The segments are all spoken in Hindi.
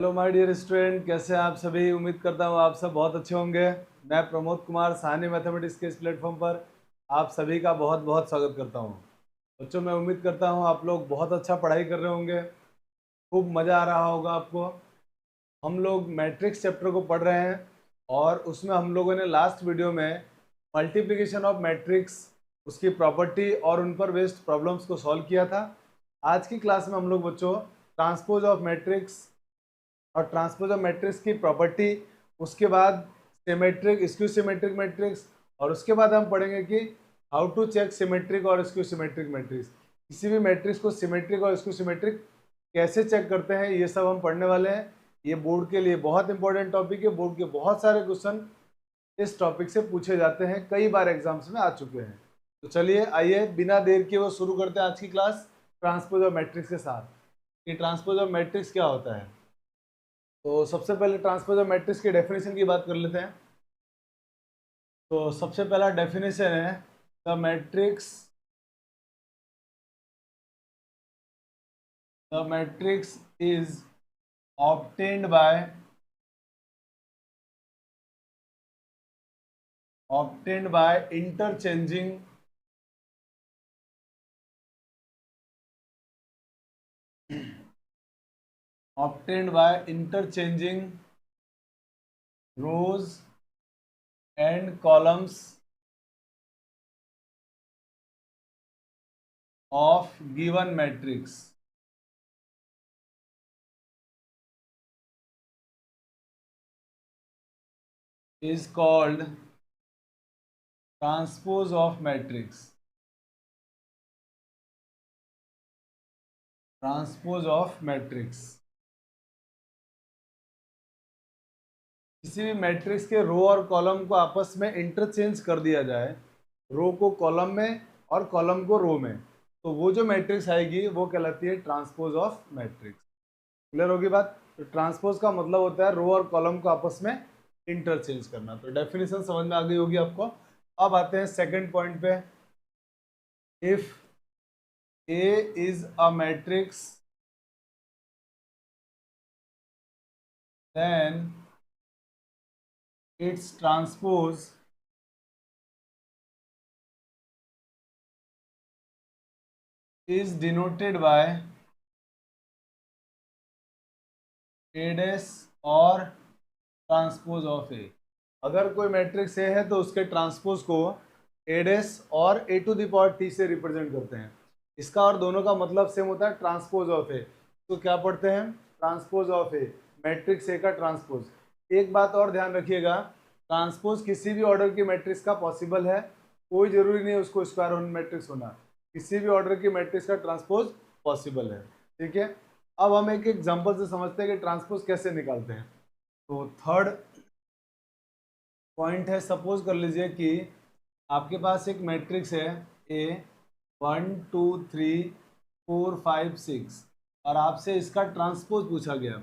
हेलो माय डियर स्टूडेंट, कैसे हैं आप सभी। उम्मीद करता हूँ आप सब बहुत अच्छे होंगे। मैं प्रमोद कुमार साहनी मैथमेटिक्स के इस प्लेटफॉर्म पर आप सभी का बहुत बहुत स्वागत करता हूँ। बच्चों, मैं उम्मीद करता हूँ आप लोग बहुत अच्छा पढ़ाई कर रहे होंगे, खूब मज़ा आ रहा होगा आपको। हम लोग मैट्रिक्स चैप्टर को पढ़ रहे हैं और उसमें हम लोगों ने लास्ट वीडियो में मल्टीप्लिकेशन ऑफ मैट्रिक्स, उसकी प्रॉपर्टी और उन पर बेस्ड प्रॉब्लम्स को सॉल्व किया था। आज की क्लास में हम लोग बच्चों ट्रांसपोज ऑफ मैट्रिक्स और ट्रांसपोज ऑफ मैट्रिक्स की प्रॉपर्टी, उसके बाद सिमेट्रिक स्क्यू सिमेट्रिक मैट्रिक्स, और उसके बाद हम पढ़ेंगे कि हाउ टू चेक सिमेट्रिक और स्क्यू सिमेट्रिक मैट्रिक्स। किसी भी मैट्रिक्स को सिमेट्रिक और स्क्यू सिमेट्रिक कैसे चेक करते हैं, ये सब हम पढ़ने वाले हैं। ये बोर्ड के लिए बहुत इंपॉर्टेंट टॉपिक है। बोर्ड के बहुत सारे क्वेश्चन इस टॉपिक से पूछे जाते हैं, कई बार एग्जाम्स में आ चुके हैं। तो चलिए आइए बिना देर के वो शुरू करते हैं आज की क्लास ट्रांसपोज ऑफ मैट्रिक्स के साथ कि ट्रांसपोज ऑफ मैट्रिक्स क्या होता है। तो सबसे पहले ट्रांसपोज ऑफ मैट्रिक्स की डेफिनेशन की बात कर लेते हैं। तो सबसे पहला डेफिनेशन है the matrix is obtained by interchanging rows and columns of given matrix is called transpose of matrix। Transpose of matrix, किसी भी मैट्रिक्स के रो और कॉलम को आपस में इंटरचेंज कर दिया जाए, रो को कॉलम में और कॉलम को रो में, तो वो जो मैट्रिक्स आएगी वो कहलाती है ट्रांसपोज ऑफ मैट्रिक्स। क्लियर होगी बात। तो ट्रांसपोज का मतलब होता है रो और कॉलम को आपस में इंटरचेंज करना। तो डेफिनेशन समझ में आ गई होगी आपको। अब आते हैं सेकंड पॉइंट पे। If A is a matrix, then its transpose is denoted by A dash और ट्रांसपोज ऑफ ए। अगर कोई मैट्रिक्स ए है तो उसके ट्रांसपोज को ए डैश और ए टू द पावर टी से रिप्रेजेंट करते हैं। इसका और दोनों का मतलब सेम होता है, ट्रांसपोज ऑफ ए। तो क्या पढ़ते हैं, transpose of A, matrix A का ट्रांसपोज। एक बात और ध्यान रखिएगा, ट्रांसपोज किसी भी ऑर्डर की मैट्रिक्स का पॉसिबल है, कोई जरूरी नहीं है उसको स्क्वायर मैट्रिक्स होना। किसी भी ऑर्डर की मैट्रिक्स का ट्रांसपोज पॉसिबल है। ठीक है, अब हम एक एग्जांपल से समझते हैं कि ट्रांसपोज कैसे निकालते हैं। तो थर्ड पॉइंट है, सपोज कर लीजिए कि आपके पास एक मैट्रिक्स है ए 1 2 3 4 5 6 और आपसे इसका ट्रांसपोज पूछा गया।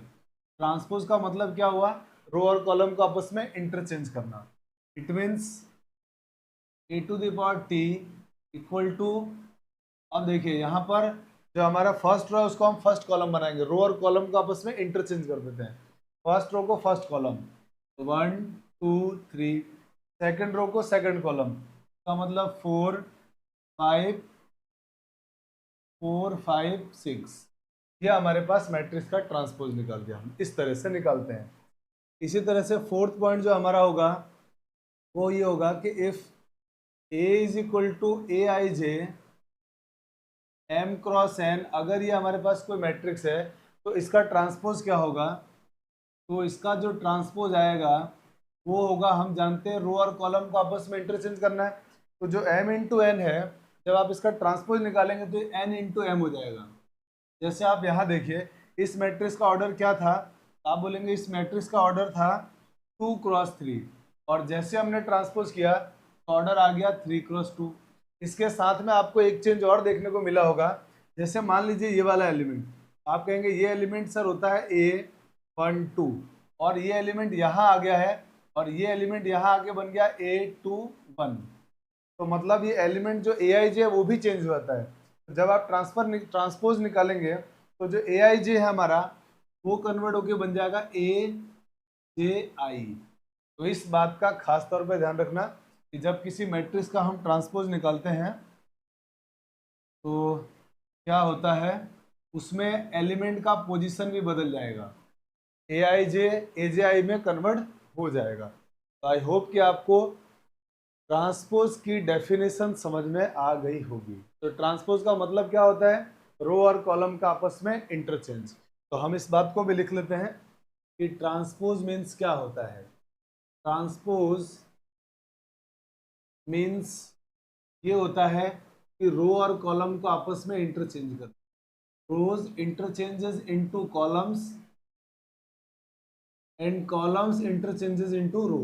ट्रांसपोज का मतलब क्या हुआ, रो और कॉलम को आपस में इंटरचेंज करना। It means A to the power T equal to, अब देखिए यहाँ पर जो हमारा फर्स्ट रो है उसको हम फर्स्ट कॉलम बनाएंगे, रो और कॉलम को आपस में इंटरचेंज कर देते हैं। फर्स्ट रो को फर्स्ट कॉलम 1 2 3, सेकंड रो को सेकंड कॉलम का मतलब 4 5 4 5 6। यह हमारे पास मैट्रिक्स का ट्रांसपोज निकाल दिया। हम इस तरह से निकालते हैं। इसी तरह से फोर्थ पॉइंट जो हमारा होगा वो ये होगा कि if A is equal to A I J M cross N, अगर ये हमारे पास कोई मैट्रिक्स है तो इसका ट्रांसपोज क्या होगा, तो इसका जो ट्रांसपोज आएगा वो होगा, हम जानते हैं रो और कॉलम को आपस में इंटरचेंज करना है, तो जो m इंटू एन है, जब आप इसका ट्रांसपोज निकालेंगे तो n इंटू एम हो जाएगा। जैसे आप यहाँ देखिए, इस मैट्रिक्स का ऑर्डर क्या था, आप बोलेंगे इस मैट्रिक्स का ऑर्डर था 2 क्रॉस 3, और जैसे हमने ट्रांसपोज किया तो ऑर्डर आ गया 3 क्रॉस 2। इसके साथ में आपको एक चेंज और देखने को मिला होगा। जैसे मान लीजिए ये वाला एलिमेंट, आप कहेंगे ये एलिमेंट सर होता है A1 2, और ये एलिमेंट यहाँ आ गया है और ये एलिमेंट यहाँ आके बन गया A2 1। तो मतलब ये एलिमेंट जो AIJ है वो भी चेंज होता है। जब आप ट्रांसपोज निकालेंगे तो जो AIJ है हमारा वो कन्वर्ट होके बन जाएगा AJI। तो इस बात का खास तौर पे ध्यान रखना कि जब किसी मैट्रिक्स का हम ट्रांसपोज निकालते हैं तो क्या होता है, उसमें एलिमेंट का पोजीशन भी बदल जाएगा, AIJ AJI में कन्वर्ट हो जाएगा। तो आई होप कि आपको ट्रांसपोज की डेफिनेशन समझ में आ गई होगी। तो ट्रांसपोज का मतलब क्या होता है, रो और कॉलम का आपस में इंटरचेंज। तो हम इस बात को भी लिख लेते हैं कि ट्रांसपोज मीन्स क्या होता है। ट्रांसपोज मीन्स ये होता है कि रो और कॉलम को आपस में इंटरचेंज कर, rows interchanges into columns and columns interchanges into row.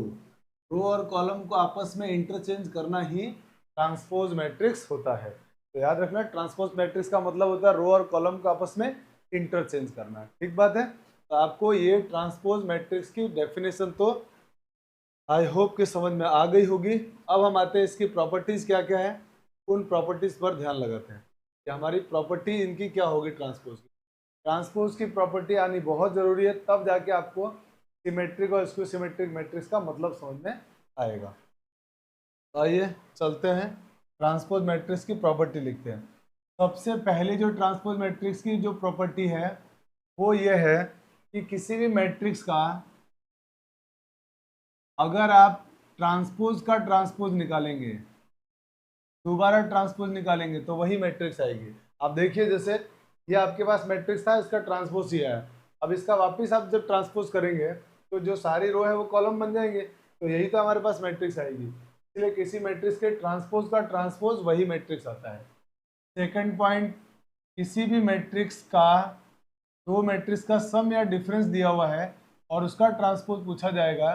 Row और कॉलम को आपस में इंटरचेंज करना ही ट्रांसपोज मैट्रिक्स होता है। तो याद रखना, ट्रांसपोज मैट्रिक्स का मतलब होता है रो और कॉलम को आपस में इंटरचेंज करना। ठीक बात है। तो आपको ये ट्रांसपोज मैट्रिक्स की डेफिनेशन तो आई होप कि समझ में आ गई होगी। अब हम आते हैं इसकी प्रॉपर्टीज क्या क्या है, उन प्रॉपर्टीज पर ध्यान लगाते हैं कि हमारी प्रॉपर्टी इनकी क्या होगी ट्रांसपोज की। ट्रांसपोज की प्रॉपर्टी आनी बहुत जरूरी है, तब जाके आपको सिमेट्रिक और स्क्यू सिमेट्रिक मैट्रिक्स का मतलब समझ में आएगा। तो आइए चलते हैं ट्रांसपोज मैट्रिक्स की प्रॉपर्टी लिखते हैं। सबसे पहले जो ट्रांसपोज मैट्रिक्स की जो प्रॉपर्टी है वो ये है कि किसी भी मैट्रिक्स का अगर आप ट्रांसपोज का ट्रांसपोज निकालेंगे, दोबारा ट्रांसपोज निकालेंगे तो वही मैट्रिक्स आएगी। आप देखिए जैसे ये आपके पास मैट्रिक्स था, इसका ट्रांसपोज ही है। अब इसका वापस आप जब ट्रांसपोज करेंगे तो जो सारी रो है वो कॉलम बन जाएंगे, तो यही तो हमारे पास मैट्रिक्स आएगी। इसलिए किसी मैट्रिक्स के ट्रांसपोज का ट्रांसपोज वही मैट्रिक्स आता है। सेकंड पॉइंट, किसी भी मैट्रिक्स का दो मैट्रिक्स का सम या डिफरेंस दिया हुआ है और उसका ट्रांसपोज पूछा जाएगा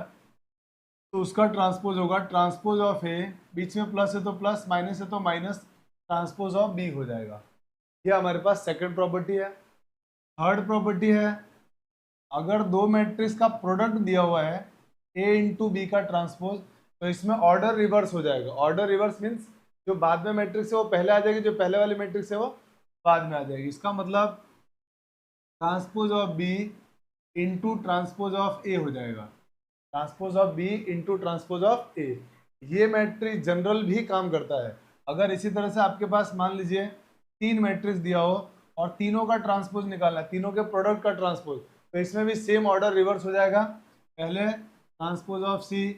तो उसका ट्रांसपोज होगा ट्रांसपोज ऑफ ए, बीच में प्लस है तो प्लस, माइनस है तो माइनस, ट्रांसपोज ऑफ बी हो जाएगा। ये हमारे पास सेकंड प्रॉपर्टी है। थर्ड प्रॉपर्टी है, अगर दो मैट्रिक्स का प्रोडक्ट दिया हुआ है ए इंटू बी का ट्रांसपोज, तो इसमें ऑर्डर रिवर्स हो जाएगा। ऑर्डर रिवर्स मीन्स जो बाद में मैट्रिक्स है वो पहले आ जाएगी, जो पहले वाली मैट्रिक्स है वो बाद में आ जाएगी। इसका मतलब transpose of B into transpose of A हो जाएगा, transpose of B into transpose of A. ये मैट्रिक्स जनरल भी काम करता है। अगर इसी तरह से आपके पास मान लीजिए तीन मैट्रिक्स दिया हो और तीनों का ट्रांसपोज निकालना है, तीनों के प्रोडक्ट का ट्रांसपोज, तो इसमें भी सेम ऑर्डर रिवर्स हो जाएगा। पहले transpose of C,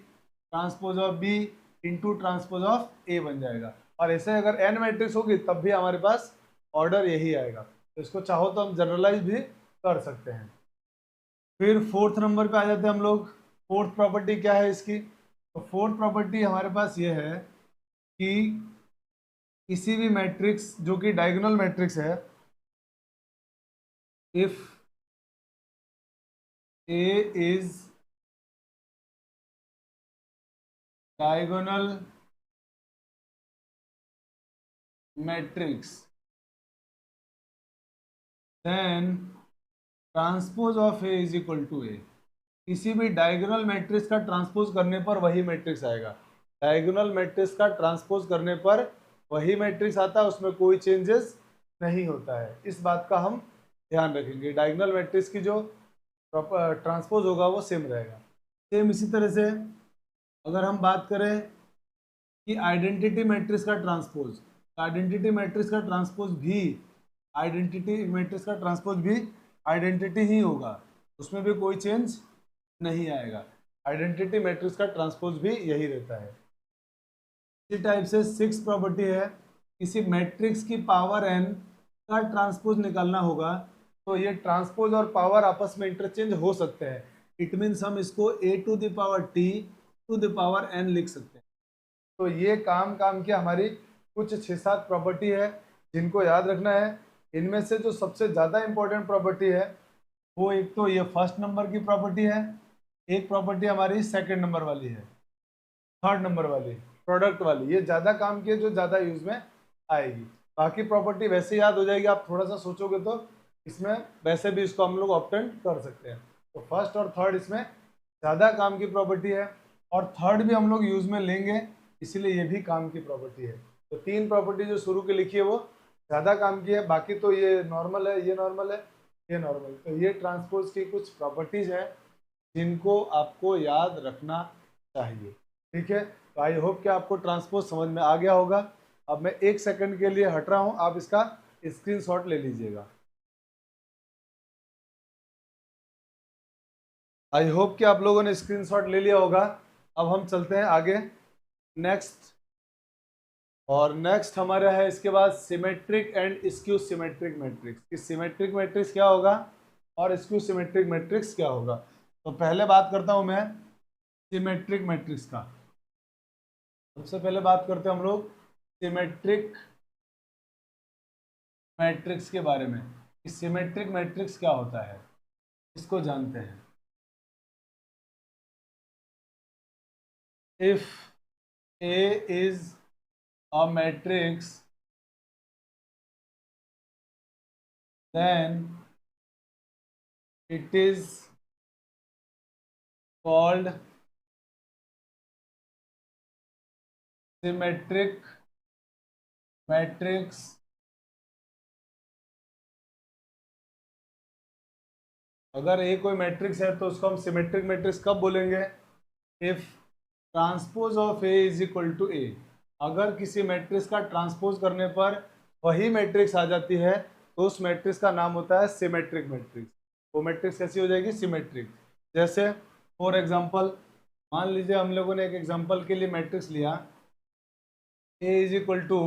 transpose of B into transpose of A बन जाएगा। और ऐसे अगर एन मैट्रिक्स होगी तब भी हमारे पास ऑर्डर यही आएगा। तो इसको चाहो तो हम जनरलाइज भी कर सकते हैं। फिर फोर्थ नंबर पे आ जाते हैं हम लोग। फोर्थ प्रॉपर्टी क्या है इसकी, तो फोर्थ प्रॉपर्टी हमारे पास ये है कि किसी भी मैट्रिक्स जो कि डायगोनल मैट्रिक्स है, if A is diagonal matrix then transpose of A is equal to A. किसी भी डायगोनल मैट्रिक्स का ट्रांसपोज करने पर वही मैट्रिक्स आएगा। डायगोनल मैट्रिक्स का ट्रांसपोज करने पर वही मैट्रिक्स आता है, उसमें कोई चेंजेस नहीं होता है। इस बात का हम ध्यान रखेंगे। डायगोनल मैट्रिक्स की जो ट्रांसपोज होगा वो सेम रहेगा। सेम इसी तरह से अगर हम बात करें कि आइडेंटिटी मैट्रिक्स का ट्रांसपोज, आइडेंटिटी मैट्रिक्स का ट्रांसपोज भी आइडेंटिटी मैट्रिक्स का ट्रांसपोज भी आइडेंटिटी ही होगा, उसमें भी कोई चेंज नहीं आएगा। आइडेंटिटी मैट्रिक्स का ट्रांसपोज भी यही रहता है। इसी टाइप से सिक्स प्रॉपर्टी है, किसी मैट्रिक्स की पावर n का ट्रांसपोज निकालना होगा तो ये ट्रांसपोज और पावर आपस में इंटरचेंज हो सकते हैं। इट मीन्स हम इसको a to the power t to the power n लिख सकते हैं। तो ये काम की हमारी कुछ 6-7 प्रॉपर्टी है जिनको याद रखना है। इनमें से जो सबसे ज़्यादा इंपॉर्टेंट प्रॉपर्टी है वो एक तो ये फर्स्ट नंबर की प्रॉपर्टी है, एक प्रॉपर्टी हमारी सेकंड नंबर वाली है, थर्ड नंबर वाली प्रोडक्ट वाली, ये ज़्यादा काम की है, जो ज़्यादा यूज में आएगी। बाकी प्रॉपर्टी वैसे याद हो जाएगी, आप थोड़ा सा सोचोगे तो इसमें वैसे भी इसको हम लोग ऑप्टेंड कर सकते हैं। तो फर्स्ट और थर्ड इसमें ज़्यादा काम की प्रॉपर्टी है और थर्ड भी हम लोग यूज में लेंगे, इसीलिए ये भी काम की प्रॉपर्टी है। तो तीन प्रॉपर्टी जो शुरू की लिखी है वो ज़्यादा काम की है, बाकी तो ये नॉर्मल है, ये नॉर्मल है, ये नॉर्मल। तो ये ट्रांसपोज की कुछ प्रॉपर्टीज है जिनको आपको याद रखना चाहिए। ठीक है, तो आई होप कि आपको ट्रांसपोज समझ में आ गया होगा। अब मैं 1 सेकंड के लिए हट रहा हूं, आप इसका स्क्रीनशॉट ले लीजिएगा। आई होप कि आप लोगों ने स्क्रीनशॉट ले लिया होगा। अब हम चलते हैं आगे नेक्स्ट। और नेक्स्ट हमारा है इसके बाद symmetric and skew symmetric matrix. Symmetric matrix क्या होगा और स्क्यू सिमेट्रिक मैट्रिक्स क्या होगा। तो पहले बात करता हूं मैं सिमेट्रिक मैट्रिक्स का। सबसे पहले बात करते हैं हम लोग सिमेट्रिक मैट्रिक्स के बारे में कि सिमेट्रिक मैट्रिक्स क्या होता है, इसको जानते हैं। If A is a matrix, then it is called symmetric matrix। अगर ए कोई मैट्रिक्स है तो उसको हम सिमेट्रिक मैट्रिक्स कब बोलेंगे? If transpose of A is equal to A. अगर किसी मैट्रिक्स का ट्रांसपोज करने पर वही मैट्रिक्स आ जाती है तो उस मैट्रिक्स का नाम होता है सिमेट्रिक मैट्रिक्स। वो मैट्रिक्स कैसी हो जाएगी? सिमेट्रिक। जैसे फॉर एग्जांपल मान लीजिए हम लोगों ने एक एग्जांपल के लिए मैट्रिक्स लिया ए इज इक्वल टू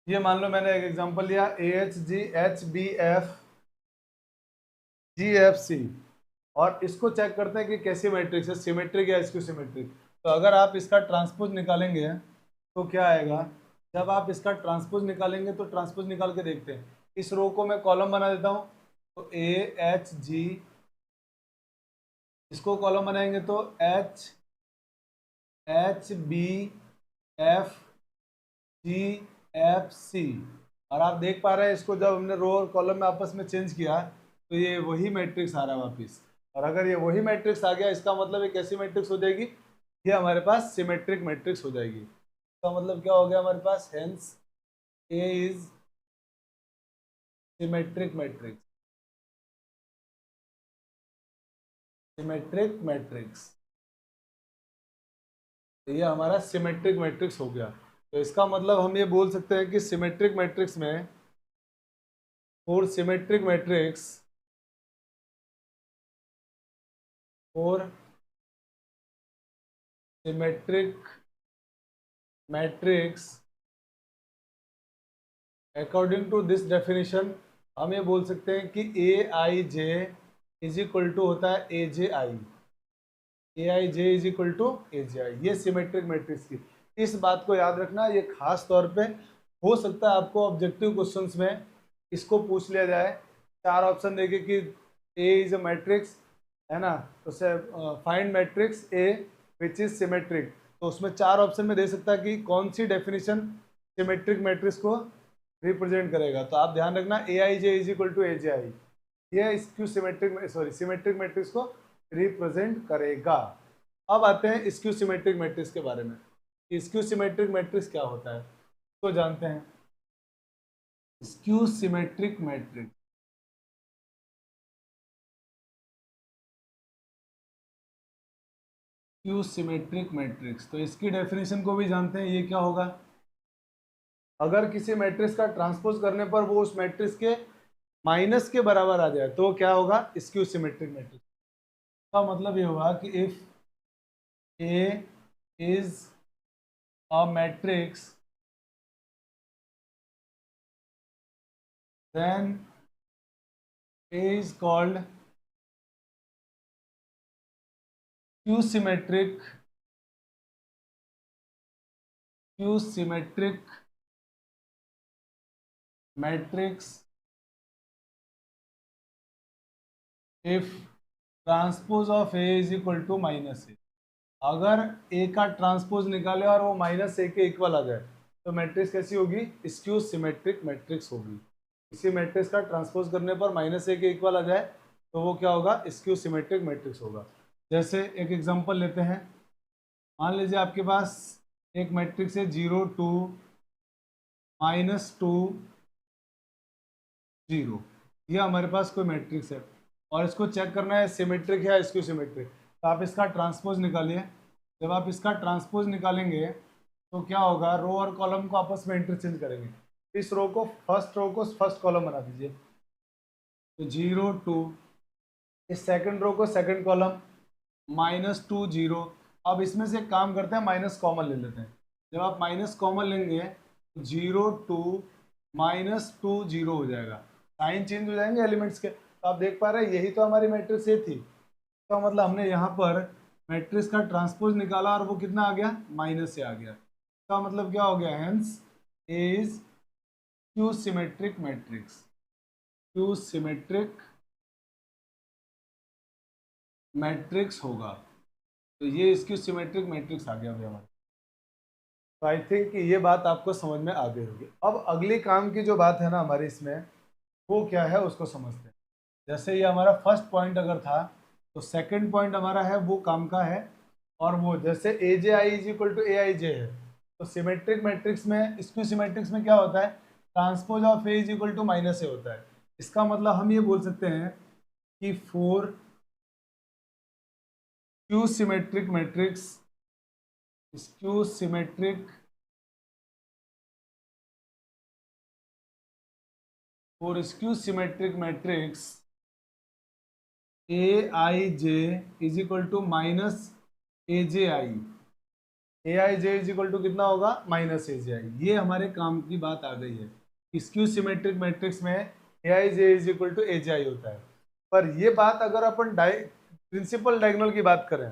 ये मान लो मैंने एक एग्जांपल लिया A H G H B F G F C, और इसको चेक करते हैं कि कैसी मैट्रिक्स है, सिमेट्रिक या स्क्यू सिमेट्रिक। तो अगर आप इसका ट्रांसपोज निकालेंगे तो क्या आएगा? जब आप इसका ट्रांसपोज निकालेंगे तो ट्रांसपोज निकाल के देखते हैं। इस रो को मैं कॉलम बना देता हूँ, तो ए एच जी, इसको कॉलम बनाएंगे तो H H B F G F C. और आप देख पा रहे हैं इसको जब हमने रो और कॉलम में आपस में चेंज किया तो ये वही मैट्रिक्स आ रहा है वापिस। और अगर ये वही मैट्रिक्स आ गया इसका मतलब एक कैसी मैट्रिक्स हो जाएगी? ये हमारे पास सिमेट्रिक मैट्रिक्स हो जाएगी। इसका मतलब क्या हो गया हमारे पास? Hence A is symmetric matrix. Symmetric matrix, तो ये हमारा सिमेट्रिक मैट्रिक्स हो गया। तो इसका मतलब हम ये बोल सकते हैं कि सिमेट्रिक मैट्रिक्स में for symmetric matrix for symmetric matrix according to this definition हम ये बोल सकते हैं कि A I J is equal to होता है A J I. A I J is equal to A J I, ये सिमेट्रिक मैट्रिक्स की। इस बात को याद रखना, ये खास तौर पे हो सकता है आपको ऑब्जेक्टिव क्वेश्चंस में इसको पूछ लिया जाए, 4 ऑप्शन देके कि ए इज अ मैट्रिक्स, है ना, तो से find matrix A which is symmetric. तो उसमें 4 ऑप्शन में दे सकता है कि कौन सी डेफिनेशन सिमेट्रिक मैट्रिक्स को रिप्रेजेंट करेगा। तो आप ध्यान रखना ए I J is equal to A J I, ये स्क्यू सिमेट्रिक सिमेट्रिक मैट्रिक्स को रिप्रेजेंट करेगा। अब आते हैं स्क्यू सिमेट्रिक मैट्रिक्स के बारे में। स्क्यू सिमेट्रिक मैट्रिक्स क्या होता है तो जानते हैं। Skew symmetric matrix, skew symmetric matrix, तो इसकी डेफिनेशन को भी जानते हैं। ये क्या होगा? अगर किसी मैट्रिक्स का ट्रांसपोज करने पर वो उस मैट्रिक्स के माइनस के बराबर आ जाए तो क्या होगा? Skew symmetric matrix. का मतलब ये होगा कि if A is a matrix then A is called symmetric matrix if transpose of A is equal to minus A. अगर ए का ट्रांसपोज निकाले और वो माइनस ए के इक्वल आ जाए तो मैट्रिक्स कैसी होगी? स्क्यू सिमेट्रिक मैट्रिक्स होगी। किसी मैट्रिक्स का ट्रांसपोज करने पर माइनस ए के इक्वल आ जाए तो वो क्या होगा? स्क्यू सिमेट्रिक मैट्रिक्स होगा। जैसे एक एग्जांपल लेते हैं, मान लीजिए आपके पास एक मैट्रिक्स है 0 2 -2 0, ये हमारे पास कोई मैट्रिक्स है और इसको चेक करना है सिमेट्रिक है या स्क्यू सिमेट्रिक। तो आप इसका ट्रांसपोज निकालिए। जब आप इसका ट्रांसपोज निकालेंगे तो क्या होगा, रो और कॉलम को आपस में इंटरचेंज करेंगे। इस रो को फर्स्ट कॉलम बना दीजिए, तो 0 2, इस सेकंड रो को सेकंड कॉलम, -2 0। अब इसमें से एक काम करते हैं, माइनस कॉमन ले लेते हैं। जब आप माइनस कॉमन लेंगे तो 0 2 -2 0 हो जाएगा, साइन चेंज हो जाएंगे एलिमेंट्स के। तो आप देख पा रहे हैं यही तो हमारी मैट्रिक्स ए थी। तो मतलब हमने यहाँ पर मैट्रिक्स का ट्रांसपोज निकाला और वो कितना आ गया, माइनस से आ गया। तो मतलब क्या हो गया, hence is Q symmetric matrix, Q symmetric matrix होगा। तो ये इसकी सिमेट्रिक मैट्रिक्स आ गया हमारे। तो आई थिंक ये बात आपको समझ में आ गई होगी। अब अगली काम की जो बात है ना हमारी इसमें, वो क्या है उसको समझते हैं। जैसे ये हमारा फर्स्ट पॉइंट अगर था, तो सेकंड पॉइंट हमारा है वो काम का है। और वो जैसे A J I is equal to A I J है, तो सिमेट्रिक मैट्रिक्स में, स्क्यू सिमेट्रिक्स में क्या होता है, transpose of A is equal to minus A होता है। इसका मतलब हम ये बोल सकते हैं कि for skew symmetric matrix, skew symmetric for skew symmetric matrix A I J is equal to minus A J I, A I J is equal to कितना होगा, माइनस ए जे आई। ये हमारे काम की बात आ गई है। स्क्यू सिमेट्रिक मैट्रिक्स में ए I J is equal to A J आई होता है। पर ये बात अगर अपन प्रिंसिपल डायगोनल की बात करें,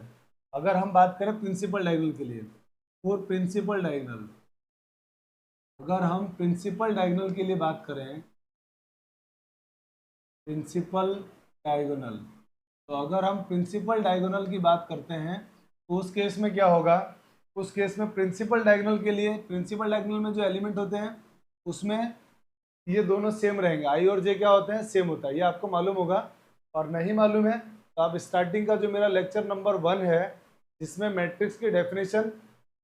अगर हम बात करें प्रिंसिपल डायगोनल के लिए, और प्रिंसिपल डायगोनल, अगर हम प्रिंसिपल डायगोनल के लिए बात करें, प्रिंसिपल डायगोनल, तो अगर हम प्रिंसिपल डायगोनल की बात करते हैं तो उस केस में क्या होगा, उस केस में प्रिंसिपल डायगोनल के लिए, प्रिंसिपल डायगोनल में जो एलिमेंट होते हैं उसमें ये दोनों सेम रहेंगे। आई और जे क्या होते हैं, सेम होता है, ये आपको मालूम होगा। और नहीं मालूम है तो आप स्टार्टिंग का जो मेरा लेक्चर नंबर 1 है, जिसमें मैट्रिक्स की डेफिनेशन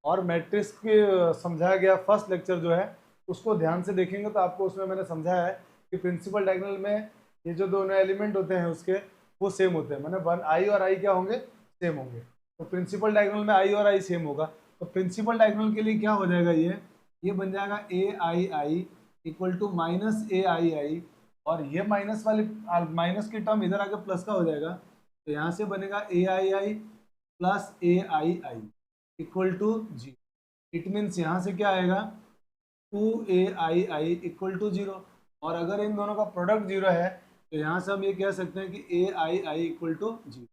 और मैट्रिक्स की समझाया गया फर्स्ट लेक्चर जो है, उसको ध्यान से देखेंगे तो आपको उसमें मैंने समझाया है कि प्रिंसिपल डायगोनल में ये जो दोनों एलिमेंट होते हैं उसके, वो सेम होते हैं। मैंने वन आई और आई क्या होंगे, सेम होंगे। तो प्रिंसिपल डायगोनल में आई और आई सेम होगा। तो प्रिंसिपल डायगोनल के लिए क्या हो जाएगा, ये बन जाएगा ए I I equal to minus A I आई, और ये माइनस वाली माइनस की टर्म इधर आके प्लस का हो जाएगा। तो यहाँ से बनेगा A I I plus A I I equal to G. It means यहाँ से क्या आएगा, 2ai इक्वल टू 0। और अगर इन दोनों का प्रोडक्ट 0 है तो यहाँ से हम ये कह सकते हैं कि ai इक्वल टू 0।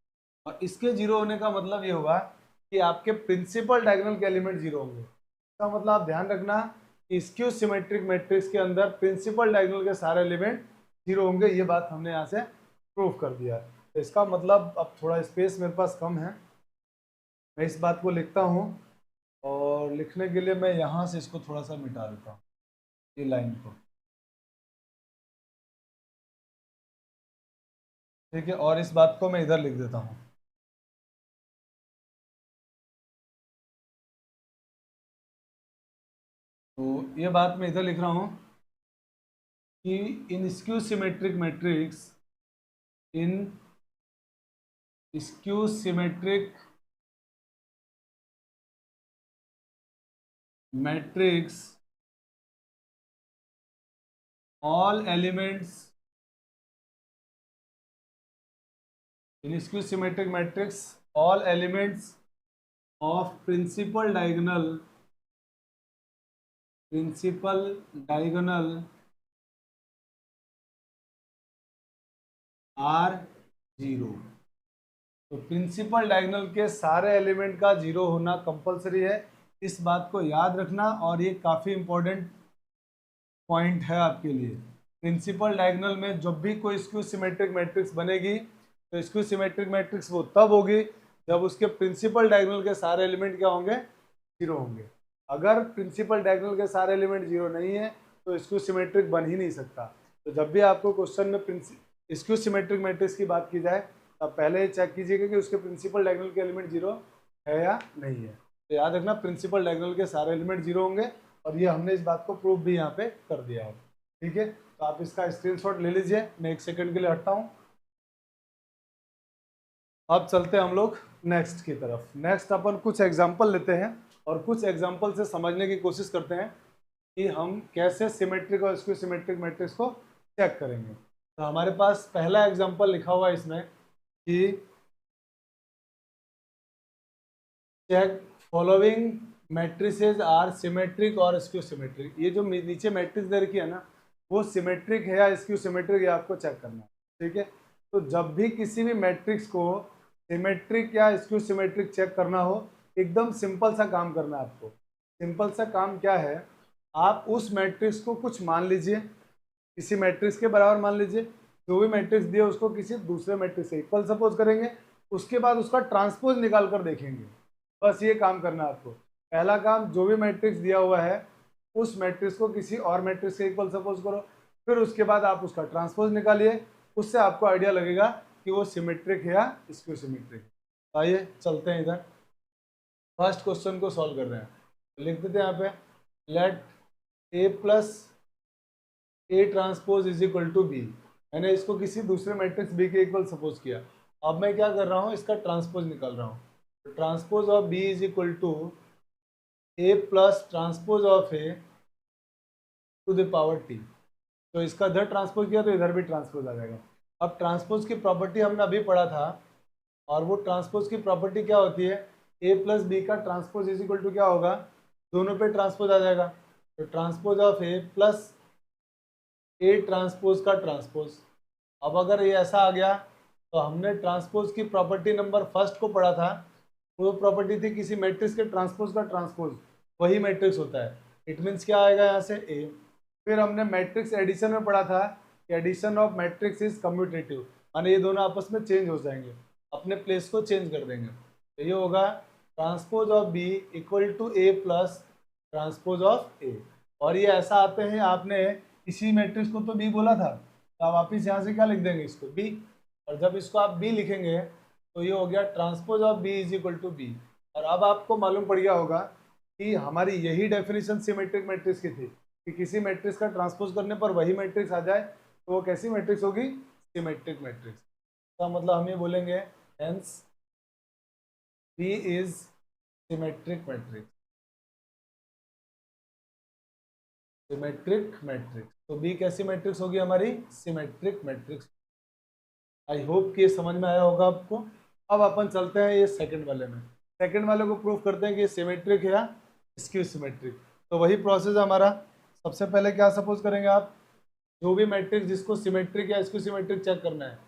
और इसके 0 होने का मतलब ये होगा कि आपके प्रिंसिपल डायगोनल के एलिमेंट 0 होंगे। इसका मतलब आप ध्यान रखना कि स्क्यू सिमेट्रिक मैट्रिक्स के अंदर प्रिंसिपल डायगोनल के सारे एलिमेंट 0 होंगे। ये बात हमने यहाँ से प्रूव कर दिया है। तो इसका मतलब अब थोड़ा स्पेस मेरे पास कम है, मैं इस बात को लिखता हूँ, और लिखने के लिए मैं यहाँ से इसको थोड़ा सा मिटा देता हूँ, ये लाइन को, ठीक है। और इस बात को मैं इधर लिख देता हूँ। तो ये बात मैं इधर लिख रहा हूँ कि in skew symmetric matrix, in skew symmetric matrix all elements in skew symmetric matrix, all elements of principal diagonal are 0। तो प्रिंसिपल डायगोनल के सारे एलिमेंट का 0 होना कंपलसरी है, इस बात को याद रखना। और ये काफ़ी इंपॉर्टेंट पॉइंट है आपके लिए। प्रिंसिपल डायगोनल में जब भी कोई स्क्यू सिमेट्रिक मैट्रिक्स बनेगी, तो स्क्यू सिमेट्रिक मैट्रिक्स वो तब होगी जब उसके प्रिंसिपल डायगोनल के सारे एलिमेंट क्या होंगे, 0 होंगे। अगर प्रिंसिपल डायगोनल के सारे एलिमेंट 0 नहीं है तो स्क्यू सिमेट्रिक बन ही नहीं सकता। तो जब भी आपको क्वेश्चन में स्क्यू सिमेट्रिक मैट्रिक्स की बात की जाए, तब पहले चेक कीजिएगा कि उसके प्रिंसिपल डायगोनल के एलिमेंट 0 है या नहीं है। तो याद रखना प्रिंसिपल डायगोनल के सारे एलिमेंट 0 होंगे, और ये हमने इस बात को प्रूफ भी यहाँ पे कर दिया है। ठीक है, तो आप इसका स्क्रीनशॉट ले लीजिए, मैं 1 सेकंड के लिए हटता हूँ। अब चलते हैं हम लोग नेक्स्ट की तरफ। नेक्स्ट अपन कुछ एग्जाम्पल लेते हैं और कुछ एग्जाम्पल से समझने की कोशिश करते हैं कि हम कैसे सिमेट्रिक और स्क्यू सिमेट्रिक मैट्रिक्स को चेक करेंगे। तो हमारे पास पहला एग्जाम्पल लिखा हुआ है इसमें कि check following matrices are symmetric और स्क्यू सिमेट्रिक। ये जो नीचे मैट्रिक्स दे रखी है ना, वो सिमेट्रिक है या स्क्यू सिमेट्रिक, ये आपको चेक करना है। ठीक है, तो जब भी किसी भी मैट्रिक्स को सिमेट्रिक या स्क्यू सिमेट्रिक चेक करना हो, एकदम सिंपल सा काम करना है आपको। सिंपल सा काम क्या है, आप उस मैट्रिक्स को कुछ मान लीजिए, किसी मैट्रिक्स के बराबर मान लीजिए, जो भी मैट्रिक्स दिया उसको किसी दूसरे मैट्रिक्स से इक्वल सपोज करेंगे, उसके बाद उसका ट्रांसपोज निकाल कर देखेंगे। बस ये काम करना है आपको। पहला काम, जो भी मैट्रिक्स दिया हुआ है उस मैट्रिक्स को किसी और मैट्रिक्स से इक्वल सपोज करो, फिर उसके बाद आप उसका ट्रांसपोज निकालिए, उससे आपको आइडिया लगेगा कि वो सिमेट्रिक है या स्क्यू सिमेट्रिक। आइए चलते हैं इधर, फर्स्ट क्वेश्चन को सॉल्व कर रहे हैं। लिख देते हैं यहाँ पे, let A plus A transpose is equal to B. मैंने इसको किसी दूसरे मैट्रिक्स बी के इक्वल सपोज किया। अब मैं क्या कर रहा हूँ, इसका ट्रांसपोज निकाल रहा हूँ। तो transpose of B is equal to A plus transpose of A to the power T. तो इसका इधर ट्रांसपोज किया तो इधर भी ट्रांसपोज आ जाएगा। अब ट्रांसपोज की प्रॉपर्टी हमने अभी पढ़ा था, और वो ट्रांसपोज की प्रॉपर्टी क्या होती है, ए प्लस बी का ट्रांसपोज इज इक्वल टू क्या होगा, दोनों पे ट्रांसपोज आ जाएगा। तो transpose of A plus A transpose का ट्रांसपोज। अब अगर ये ऐसा आ गया तो हमने ट्रांसपोज की प्रॉपर्टी नंबर फर्स्ट को पढ़ा था, वो प्रॉपर्टी थी किसी मैट्रिक्स के ट्रांसपोज का ट्रांसपोज वही मैट्रिक्स होता है। इट मीन्स क्या आएगा यहाँ से ए। फिर हमने मैट्रिक्स एडिशन में पढ़ा था कि addition of matrix is commutative, माने ये दोनों आपस में चेंज हो जाएंगे, अपने प्लेस को चेंज कर देंगे। तो ये होगा transpose of B equal to A plus transpose of A. और ये ऐसा आते हैं, आपने इसी मैट्रिक्स को तो बी बोला था, तो आप वापिस यहाँ से क्या लिख देंगे, इसको बी। और जब इसको आप बी लिखेंगे तो ये हो गया transpose of B is equal to B. और अब आपको मालूम पड़ गया होगा कि हमारी यही डेफिनेशन सिमेट्रिक मैट्रिक्स की थी कि किसी मैट्रिक्स का ट्रांसपोज करने पर वही मैट्रिक्स आ जाए, तो वो कैसी मैट्रिक्स होगी, सिमेट्रिक मैट्रिक्स। तो मतलब हम ये बोलेंगे hence B is symmetric matrix, symmetric matrix. तो बी कैसी मैट्रिक्स होगी, हमारी सिमेट्रिक मैट्रिक्स। आई होप कि ये समझ में आया होगा आपको। अब अपन चलते हैं ये सेकंड वाले में। सेकंड वाले को प्रूफ करते हैं कि ये सिमेट्रिक है या स्क्यू सिमेट्रिक। तो वही प्रोसेस है हमारा। सबसे पहले क्या सपोज करेंगे आप, जो भी मैट्रिक्स जिसको सिमेट्रिक या स्क्यू सिमेट्रिक चेक करना है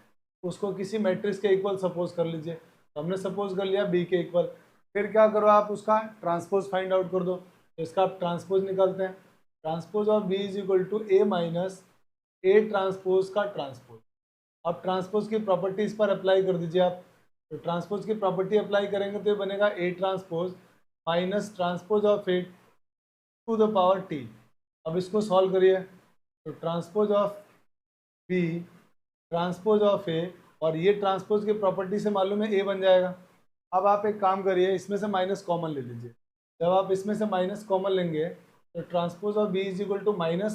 उसको किसी मैट्रिक्स के इक्वल सपोज कर लीजिए। तो हमने सपोज कर लिया बी के इक्वल। फिर क्या करो, आप उसका ट्रांसपोज फाइंड आउट कर दो। तो इसका आप ट्रांसपोज निकालते हैं। Transpose of B is equal to A minus A transpose का ट्रांसपोज। अब ट्रांसपोज की प्रॉपर्टी इस पर अप्लाई कर दीजिए आप। तो ट्रांसपोज की प्रॉपर्टी अप्लाई करेंगे तो ये बनेगा A transpose minus transpose of A to the power T. अब इसको सॉल्व करिए। तो transpose of B transpose of A, और ये ट्रांसपोज की प्रॉपर्टी से मालूम है ए बन जाएगा। अब आप एक काम करिए, इसमें से माइनस कॉमन ले लीजिए। जब आप इसमें से माइनस कॉमन लेंगे तो transpose of B is equal to minus,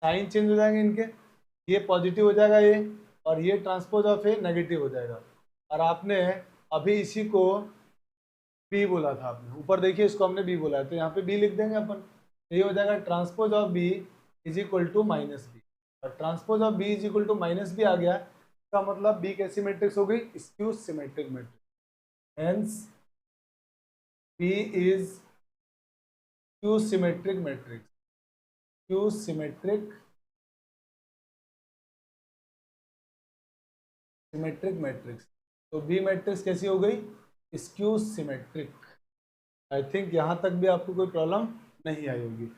sign change हो जाएंगे इनके, ये पॉजिटिव हो जाएगा ये, और ये ट्रांसपोज ऑफ ए नेगेटिव हो जाएगा। और आपने अभी इसी को बी बोला था, आपने ऊपर देखिए इसको हमने बी बोला है, तो यहाँ पे बी लिख देंगे अपन। ये हो जाएगा transpose of B is equal to minus B. और transpose of B is equal to minus B आ गया, इसका मतलब बी कैसी मैट्रिक्स हो गई, skew symmetric matrix. Hence B is skew symmetric matrix, skew symmetric symmetric matrix. तो बी मैट्रिक्स कैसी हो गई, स्क्यू सिमेट्रिक। आई थिंक यहाँ तक भी आपको कोई प्रॉब्लम नहीं आई होगी।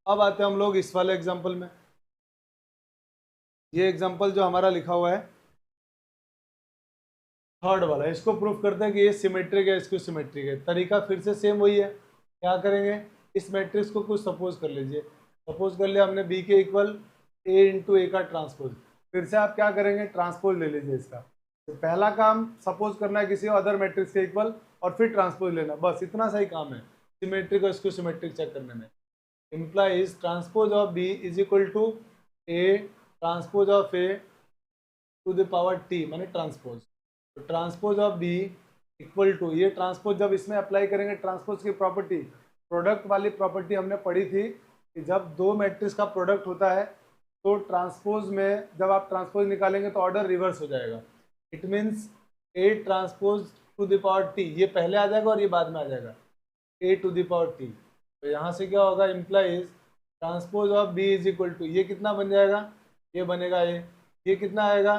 अब आते हैं हम लोग इस वाले एग्जांपल में। ये एग्जांपल जो हमारा लिखा हुआ है थर्ड वाला, इसको प्रूफ करते हैं कि ये सिमेट्रिक है, स्क्यू सिमेट्रिक है। तरीका फिर से सेम वही है। क्या करेंगे, इस मैट्रिक्स को कुछ सपोज कर लीजिए। सपोज कर लिया हमने बी के इक्वल ए इंटू ए का ट्रांसपोज। फिर से आप क्या करेंगे, ट्रांसपोज ले लीजिए इसका। तो पहला काम सपोज करना है किसी अदर मैट्रिक्स के इक्वल, और फिर ट्रांसपोज लेना, बस इतना सही काम है। सिमेट्रिक और स्क्यू सिमेट्रिक चेक करने में। Implies transpose of B is equal to A transpose of A to the power T, माने ट्रांसपोज। तो transpose of B equal to, ये ट्रांसपोज जब इसमें अप्लाई करेंगे, ट्रांसपोज की प्रॉपर्टी, प्रोडक्ट वाली प्रॉपर्टी हमने पढ़ी थी कि जब दो मैट्रिक्स का प्रोडक्ट होता है तो ट्रांसपोज में जब आप ट्रांसपोज निकालेंगे तो ऑर्डर रिवर्स हो जाएगा। It means A transpose to the power T, ये पहले आ जाएगा और ये बाद में आ जाएगा, A to the power T. तो यहाँ से क्या होगा, implies transpose of B is equal to, ये कितना बन जाएगा, ये बनेगा ए, ये कितना आएगा,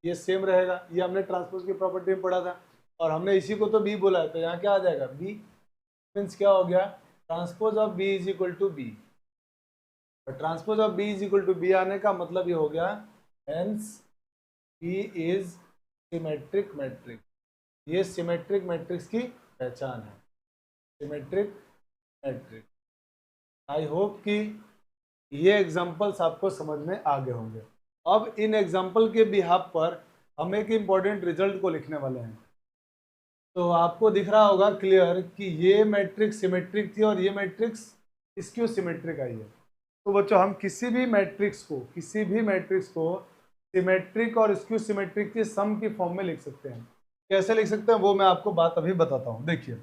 ये सेम रहेगा, ये हमने ट्रांसपोज की प्रॉपर्टी में पढ़ा था और हमने इसी को तो बी बोला है, तो यहाँ क्या आ जाएगा बी। मीन्स क्या हो गया, transpose of B is equal to B. Transpose of B is equal to B आने का मतलब ये हो गया hence B is symmetric matrix. ये सिमेट्रिक मैट्रिक्स की पहचान है, सिमेट्रिक मैट्रिक्स। आई होप कि ये एग्जांपल्स आपको समझ में आ गए होंगे। अब इन एग्जांपल के बिहाफ पर हम एक इम्पॉर्टेंट रिजल्ट को लिखने वाले हैं। तो आपको दिख रहा होगा क्लियर कि ये मैट्रिक्स सिमेट्रिक थी और ये मैट्रिक्स स्क्यू सिमेट्रिक आई है। तो बच्चों हम किसी भी मैट्रिक्स को सिमेट्रिक और स्क्यू सिमेट्रिक के सम की फॉर्म में लिख सकते हैं। कैसे लिख सकते हैं वो मैं आपको बात अभी बताता हूँ। देखिए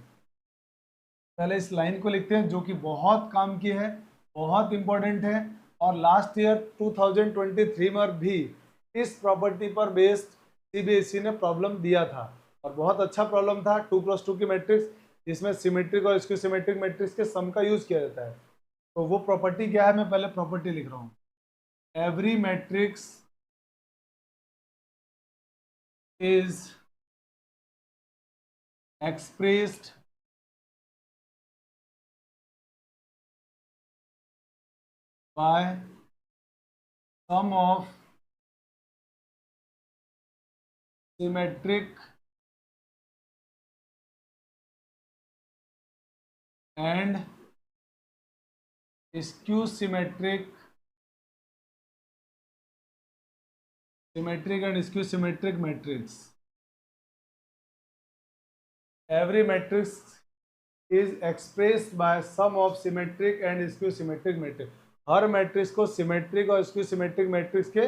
पहले इस लाइन को लिखते हैं जो कि बहुत काम की है, बहुत इंपॉर्टेंट है और लास्ट ईयर 2023 में भी इस प्रॉपर्टी पर बेस्ड सीबीएसई ने प्रॉब्लम दिया था और बहुत अच्छा प्रॉब्लम था। 2+2 की मैट्रिक्स जिसमें सिमेट्रिक और स्क्यू सिमेट्रिक मैट्रिक्स के सम का यूज किया जाता है। तो वो प्रॉपर्टी क्या है, मैं पहले प्रॉपर्टी लिख रहा हूँ। Every matrix is expressed by sum of symmetric and skew symmetric and skew symmetric matrix. Every matrix is expressed by sum of symmetric and skew symmetric matrix. Her matrix को सिमेट्रिक और स्क्यू सिमेट्रिक मैट्रिक्स के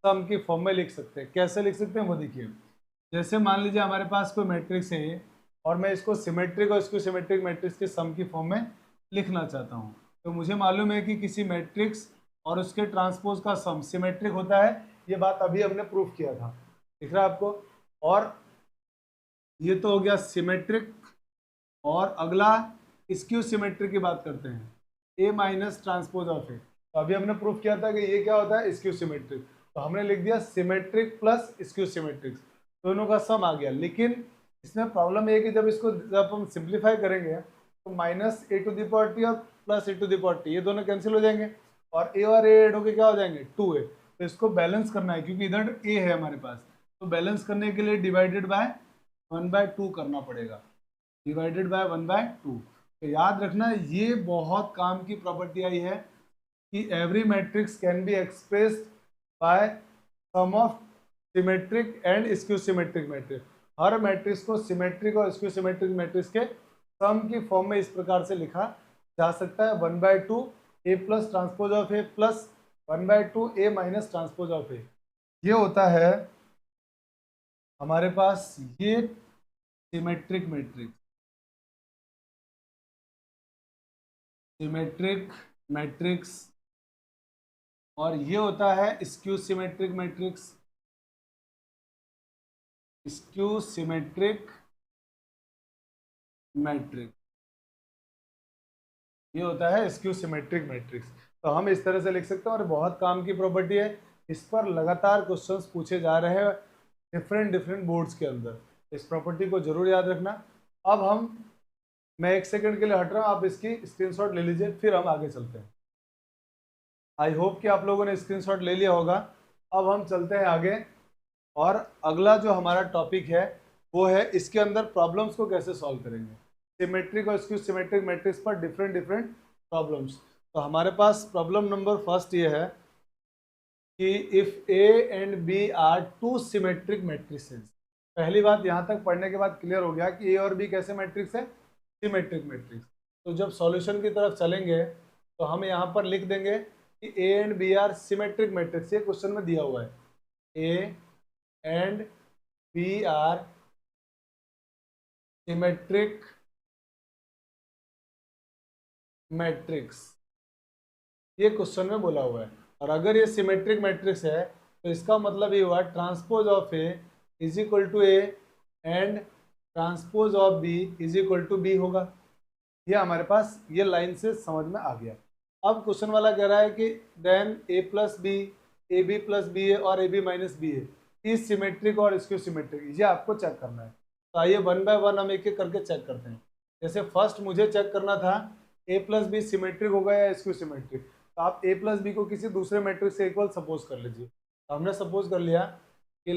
सम की फॉर्म में लिख सकते हैं। कैसे लिख सकते हैं वो देखिए। जैसे मान लीजिए हमारे पास कोई मैट्रिक्स है और मैं इसको सिमेट्रिक और स्क्यू सिमेट्रिक मैट्रिक्स के सम की फॉर्म में लिखना चाहता हूँ। तो मुझे मालूम है कि किसी मैट्रिक्स और उसके ट्रांसपोज का सम सिमेट्रिक होता है, ये बात अभी हमने प्रूफ किया था, दिख रहा है आपको। और ये तो हो गया सिमेट्रिक और अगला स्क्यू सिमेट्रिक की बात करते हैं, ए माइनस ट्रांसपोज ऑफ ए। तो अभी हमने प्रूफ किया था कि ये क्या होता है, स्क्यू सिमेट्रिक। तो हमने लिख दिया सिमेट्रिक प्लस स्क्यू सिमेट्रिक, दोनों का सम आ गया। लेकिन इसमें प्रॉब्लम ये है कि जब हम सिंप्लीफाई करेंगे तो minus A to the power T और plus A to the power T, ये दोनों कैंसिल हो जाएंगे और ए ऐड होकर क्या हो जाएंगे 2a। तो इसको बैलेंस करना है क्योंकि इधर ए है हमारे पास, तो बैलेंस करने के लिए डिवाइडेड बाय 1/2 करना पड़ेगा, डिवाइडेड बाय 1/2। तो याद रखना ये बहुत काम की प्रॉपर्टी आई है कि every matrix can be expressed by sum of symmetric and skew symmetric matrix. हर मैट्रिक्स को सिमेट्रिक और स्क्यू सिमेट्रिक मैट्रिक्स के सम की फॉर्म में इस प्रकार से लिखा जा सकता है, 1/2 A plus transpose of A plus 1/2 A minus transpose of A. ये होता है हमारे पास ये सिमेट्रिक मैट्रिक्स, सिमेट्रिक मैट्रिक्स, और ये होता है skew symmetric matrix, skew symmetric matrix. ये होता है स्क्यू सिमेट्रिक मैट्रिक्स। तो हम इस तरह से लिख सकते हैं और बहुत काम की प्रॉपर्टी है। इस पर लगातार क्वेश्चंस पूछे जा रहे हैं डिफरेंट बोर्ड्स के अंदर। इस प्रॉपर्टी को जरूर याद रखना। अब मैं 1 सेकंड के लिए हट रहा हूँ, आप इसकी स्क्रीनशॉट ले लीजिए, फिर हम आगे चलते हैं। आई होप कि आप लोगों ने स्क्रीनशॉट ले लिया होगा। अब हम चलते हैं आगे और अगला जो हमारा टॉपिक है वो है इसके अंदर प्रॉब्लम्स को कैसे सॉल्व करेंगे, सिमेट्रिक और स्क्यू सिमेट्रिक मैट्रिक्स पर डिफरेंट प्रॉब्लम्स। तो हमारे पास प्रॉब्लम नंबर फर्स्ट ये है कि if A and B are two symmetric matrices. पहली बात यहाँ तक पढ़ने के बाद क्लियर हो गया कि ए और बी कैसे मैट्रिक्स है, सिमेट्रिक मैट्रिक्स। तो जब सॉल्यूशन की तरफ चलेंगे तो हम यहाँ पर लिख देंगे कि A and B are symmetric matrix, ये क्वेश्चन में दिया हुआ है, A and B are symmetric matrix, ये क्वेश्चन में बोला हुआ है। और अगर ये सिमेट्रिक मैट्रिक्स है तो इसका मतलब ये हुआ transpose of A is equal to A and transpose of B is equal to B होगा। ये हमारे पास ये लाइन से समझ में आ गया। अब क्वेश्चन वाला कह रहा है कि then A plus B, A B plus B A और A B minus B A is symmetric और स्क्यू सिमेट्रिक, ये आपको चेक करना है। तो आइए वन बाय वन हम एक एक करके चेक करते हैं। जैसे फर्स्ट मुझे चेक करना था ए प्लस बी सिमेट्रिक होगा या स्क्यू सिमेट्रिक, तो आप ए प्लस बी को किसी दूसरे मैट्रिक्स से इक्वल सपोज कर लीजिए। तो हमने सपोज कर लिया कि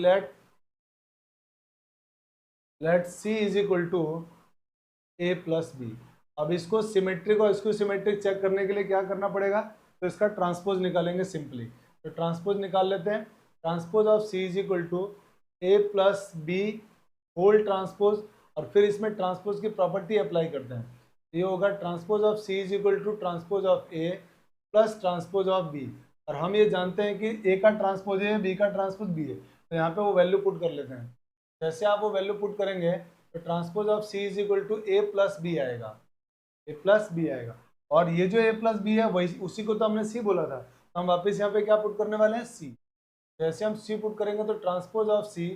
let C is equal to A plus B. अब इसको सिमेट्रिक और इसको सिमेट्रिक चेक करने के लिए क्या करना पड़ेगा, तो इसका ट्रांसपोज निकालेंगे सिंपली। तो ट्रांसपोज निकाल लेते हैं। Transpose of C is equal to A plus B whole transpose, और फिर इसमें ट्रांसपोज की प्रॉपर्टी अप्लाई करते हैं। ये होगा transpose of C is equal to transpose of A plus transpose of B. और हम ये जानते हैं कि ए का ट्रांसपोज ए है, बी का ट्रांसपोज बी है, तो यहाँ पे वो वैल्यू पुट कर लेते हैं। जैसे आप वो वैल्यू पुट करेंगे तो transpose of C is equal to A plus B आएगा, ए प्लस बी आएगा। और ये जो ए प्लस बी है वही, उसी को तो हमने सी बोला था, तो हम वापस यहाँ पे क्या पुट करने वाले हैं, सी। जैसे हम सी पुट करेंगे तो transpose of C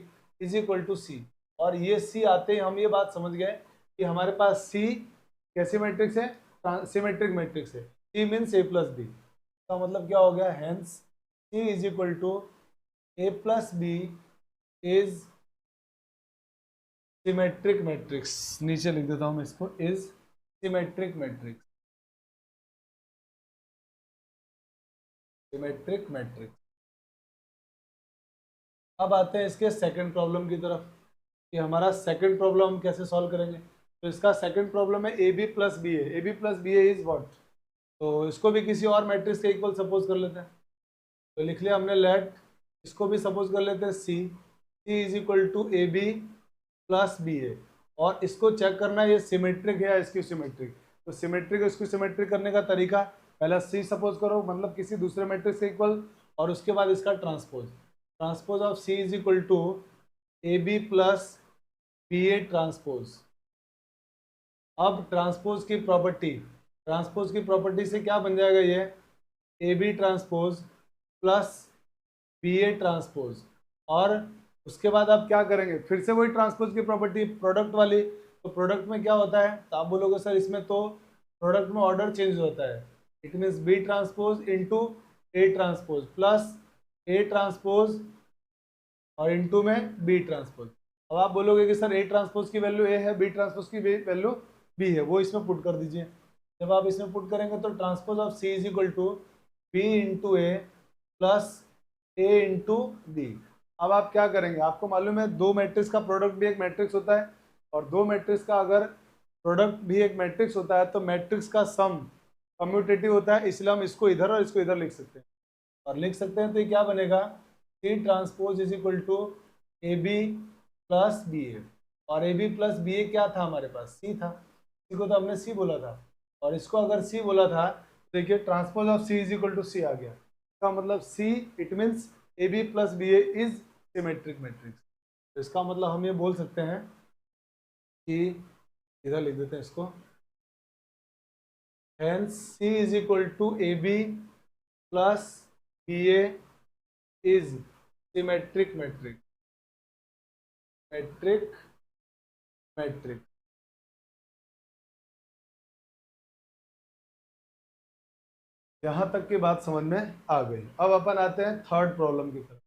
is equal to C, और ये सी आते ही हम ये बात समझ गए कि हमारे पास सी कैसी मैट्रिक्स है, सिमेट्रिक मैट्रिक्स है। C means A plus B, का मतलब क्या हो गया, hence C is equal to A plus B is symmetric matrix. नीचे लिख देता हूं मैं इसको, is symmetric matrix, symmetric matrix. अब आते हैं इसके सेकंड प्रॉब्लम की तरफ कि हमारा सेकंड प्रॉब्लम हम कैसे सॉल्व करेंगे। तो इसका सेकंड प्रॉब्लम है A B plus B A, A B plus B A is what, तो इसको भी किसी और मैट्रिक्स के इक्वल सपोज कर लेते हैं। तो लिख लिया हमने लेट, इसको भी सपोज कर लेते हैं C, C is equal to A B plus B A, और इसको चेक करना है ये सिमेट्रिक है या इसकी सिमेट्रिक। तो सिमेट्रिक इसको सिमेट्रिक करने का तरीका, पहला सी सपोज करो मतलब किसी दूसरे मैट्रिक्स के इक्वल, और उसके बाद इसका transpose. Transpose of C is equal to A B plus B A transpose. अब ट्रांसपोज की प्रॉपर्टी, ट्रांसपोज की प्रॉपर्टी से क्या बन जाएगा, ये A B transpose plus B A transpose. और उसके बाद आप क्या करेंगे, फिर से वही ट्रांसपोज की प्रॉपर्टी प्रोडक्ट वाली। तो प्रोडक्ट में क्या होता है, तो आप बोलोगे सर इसमें तो प्रोडक्ट में ऑर्डर चेंज होता है, it means B transpose into A transpose plus A transpose और इंटू में बी ट्रांसपोज। अब आप बोलोगे कि सर ए ट्रांसपोज की वैल्यू ए है, बी ट्रांसपोज की वैल्यू बी है, वो इसमें पुट कर दीजिए। जब आप इसमें पुट करेंगे तो transpose of C is equal to B into A plus A into B. अब आप क्या करेंगे, आपको मालूम है दो मैट्रिक्स का प्रोडक्ट भी एक मैट्रिक्स होता है, और दो मैट्रिक्स का अगर प्रोडक्ट भी एक मैट्रिक्स होता है तो मैट्रिक्स का सम कम्यूटेटिव होता है, इसलिए हम इसको इधर और इसको इधर लिख सकते हैं। और लिख सकते हैं तो ये क्या बनेगा, C transpose is equal to A B plus B A, और A B plus B A क्या था हमारे पास, सी था, सी को तो हमने सी बोला था, और इसको अगर सी बोला था तो देखिए transpose of C is equal to C आ गया। इसका मतलब C it means A B plus B A is symmetric matrix. तो इसका मतलब हम ये बोल सकते हैं कि, इधर लिख देते हैं इसको, hence C is equal to A B plus B A is symmetric matrix, matrix matrix. यहां तक की बात समझ में आ गई। अब अपन आते हैं थर्ड प्रॉब्लम की तरफ।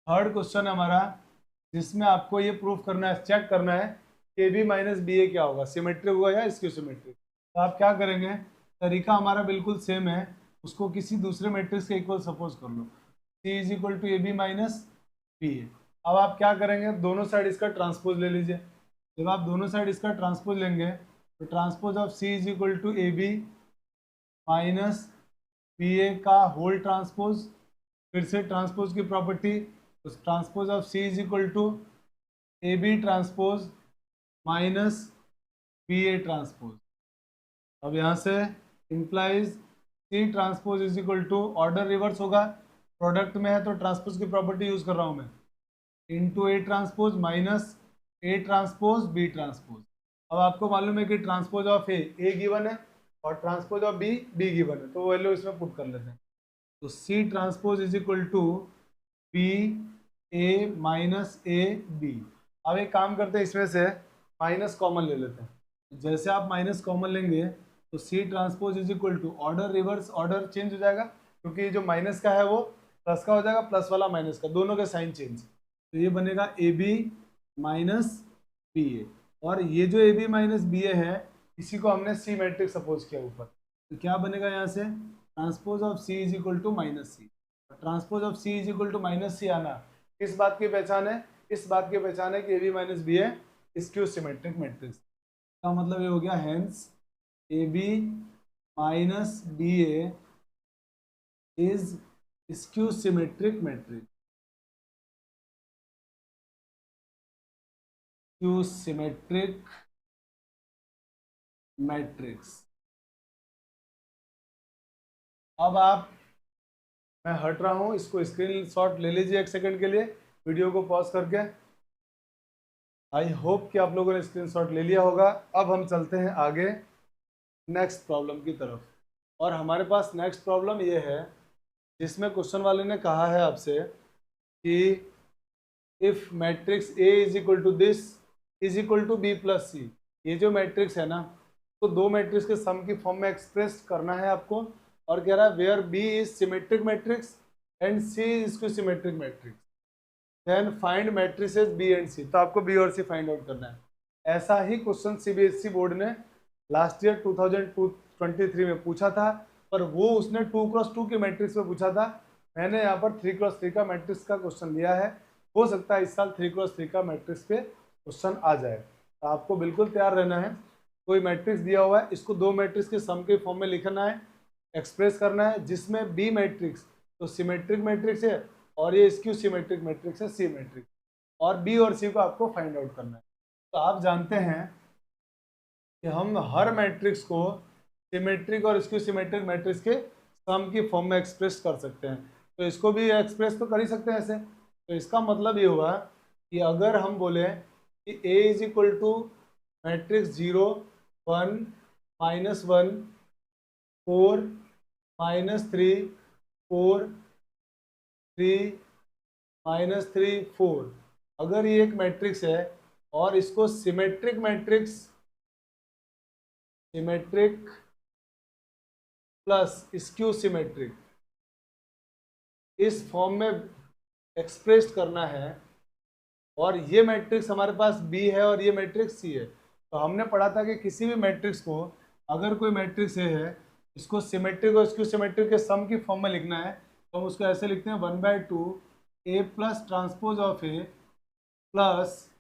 थर्ड क्वेश्चन है हमारा जिसमें आपको ये प्रूफ करना है, चेक करना है कि A B minus B A क्या होगा, सिमेट्रिक होगा या स्क्यू सिमेट्रिक। तो आप क्या करेंगे, तरीका हमारा बिल्कुल सेम है, उसको किसी दूसरे मैट्रिक्स के इक्वल सपोज कर लो, C is equal to A B minus B A. अब आप क्या करेंगे, दोनों साइड इसका ट्रांसपोज ले लीजिए। जब आप दोनों साइड इसका ट्रांसपोज लेंगे तो transpose of C is equal to A B minus B A का होल ट्रांसपोज, फिर से ट्रांसपोज की प्रॉपर्टी, तो transpose of C is equal to A B transpose minus B A transpose. अब यहाँ से implies C transpose is equal to, order reverse होगा, प्रोडक्ट में है तो ट्रांसपोज की प्रॉपर्टी यूज कर रहा हूँ मैं, into A transpose minus A transpose B transpose. अब आपको मालूम है कि ट्रांसपोज ऑफ ए गिवन है और ट्रांसपोज ऑफ बी गिवन है, तो वैल्यू इसमें पुट कर लेते हैं। तो C transpose is equal to B A minus A B. अब एक काम करते हैं, इसमें से माइनस कॉमन ले लेते हैं। जैसे आप माइनस कॉमन लेंगे तो C transpose is equal to, order reverse, order change हो जाएगा क्योंकि जो माइनस का है वो प्लस का हो जाएगा, प्लस वाला माइनस का, दोनों के साइन चेंज। तो ये बनेगा ए बी माइनस बी ए, और ये जो ए बी माइनस बी ए है इसी को हमने सी मैट्रिक्स सपोज किया ऊपर। तो क्या बनेगा यहाँ से, transpose of C is equal to minus C. Transpose of C is equal to minus C आना किस बात की पहचान है, इस बात की पहचान है कि A B minus B A skew symmetric matrix का मतलब ये हो गया, hence A B minus B A is skew symmetric matrix, skew symmetric matrix. अब आप, मैं हट रहा हूं, इसको स्क्रीनशॉट ले लीजिए एक सेकंड के लिए वीडियो को पॉज करके। आई होप कि आप लोगों ने स्क्रीनशॉट ले लिया होगा। अब हम चलते हैं आगे नेक्स्ट प्रॉब्लम की तरफ, और हमारे पास नेक्स्ट प्रॉब्लम ये है जिसमें क्वेश्चन वाले ने कहा है आपसे कि if matrix A is equal to this is equal to B plus C. ये जो मैट्रिक्स है ना, तो दो मैट्रिक्स के सम की फॉर्म में एक्सप्रेस करना है आपको, और कह रहा है where B is symmetric matrix and C is skew symmetric matrix, then find matrices B and C. तो आपको बी और सी फाइंड आउट करना है। ऐसा ही क्वेश्चन सीबीएसई बोर्ड ने लास्ट ईयर 2023 में पूछा था, पर वो उसने 2x2 के मैट्रिक्स में पूछा था। मैंने यहाँ पर 3x3 का मैट्रिक्स का क्वेश्चन लिया है। हो सकता है इस साल 3x3 का मैट्रिक्स पे क्वेश्चन आ जाए, तो आपको बिल्कुल तैयार रहना है। कोई मैट्रिक्स दिया हुआ है, इसको दो मैट्रिक्स के सम के फॉर्म में लिखना है, एक्सप्रेस करना है, जिसमें बी मैट्रिक्स तो सिमेट्रिक मैट्रिक्स है और ये स्क्यू सिमेट्रिक मैट्रिक्स है सी मैट्रिक्स, और बी और सी को आपको फाइंड आउट करना है। तो आप जानते हैं कि हम हर मैट्रिक्स को सिमेट्रिक और स्क्यू सिमेट्रिक मैट्रिक्स के सम की फॉर्म में एक्सप्रेस कर सकते हैं, तो इसको भी एक्सप्रेस तो कर ही सकते हैं ऐसे। तो इसका मतलब ये हुआ कि अगर हम बोले कि A is equal two matrix 0 1 -1 4 -3 4 3 -3 4, अगर ये एक मैट्रिक्स है और इसको symmetric matrix, symmetric plus skew symmetric इस फॉर्म में एक्सप्रेस करना है, और ये मैट्रिक्स हमारे पास बी है और ये मैट्रिक्स सी है, तो हमने पढ़ा था कि किसी भी मैट्रिक्स को, अगर कोई मैट्रिक्स ए है, इसको सिमेट्रिक और स्क्यू सिमेट्रिक के सम की फॉर्म में लिखना है, तो हम उसको ऐसे लिखते हैं 1/2 A plus transpose of A plus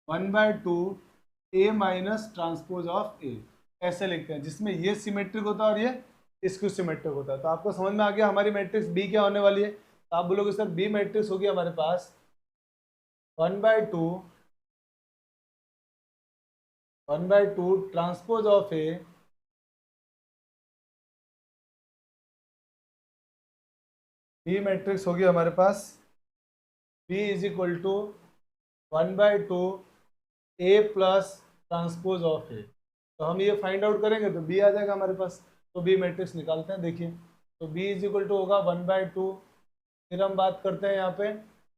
1/2 A minus transpose of A, ऐसे लिखते हैं, जिसमें ये सिमेट्रिक होता है और ये स्क्यू सिमेट्रिक होता है। तो आपको समझ में आ गया हमारी मैट्रिक्स बी क्या होने वाली है। तो आप बोलोगे सर बी मैट्रिक्स होगी हमारे पास 1/2 transpose of A B matrix होगी हमारे पास B is equal to 1/2 A plus transpose of A. तो हम ये फाइंड आउट करेंगे तो बी आ जाएगा हमारे पास। तो बी मैट्रिक्स निकालते हैं, देखिए, तो बी इज इक्वल टू होगा 1/2। फिर हम बात करते हैं यहाँ पे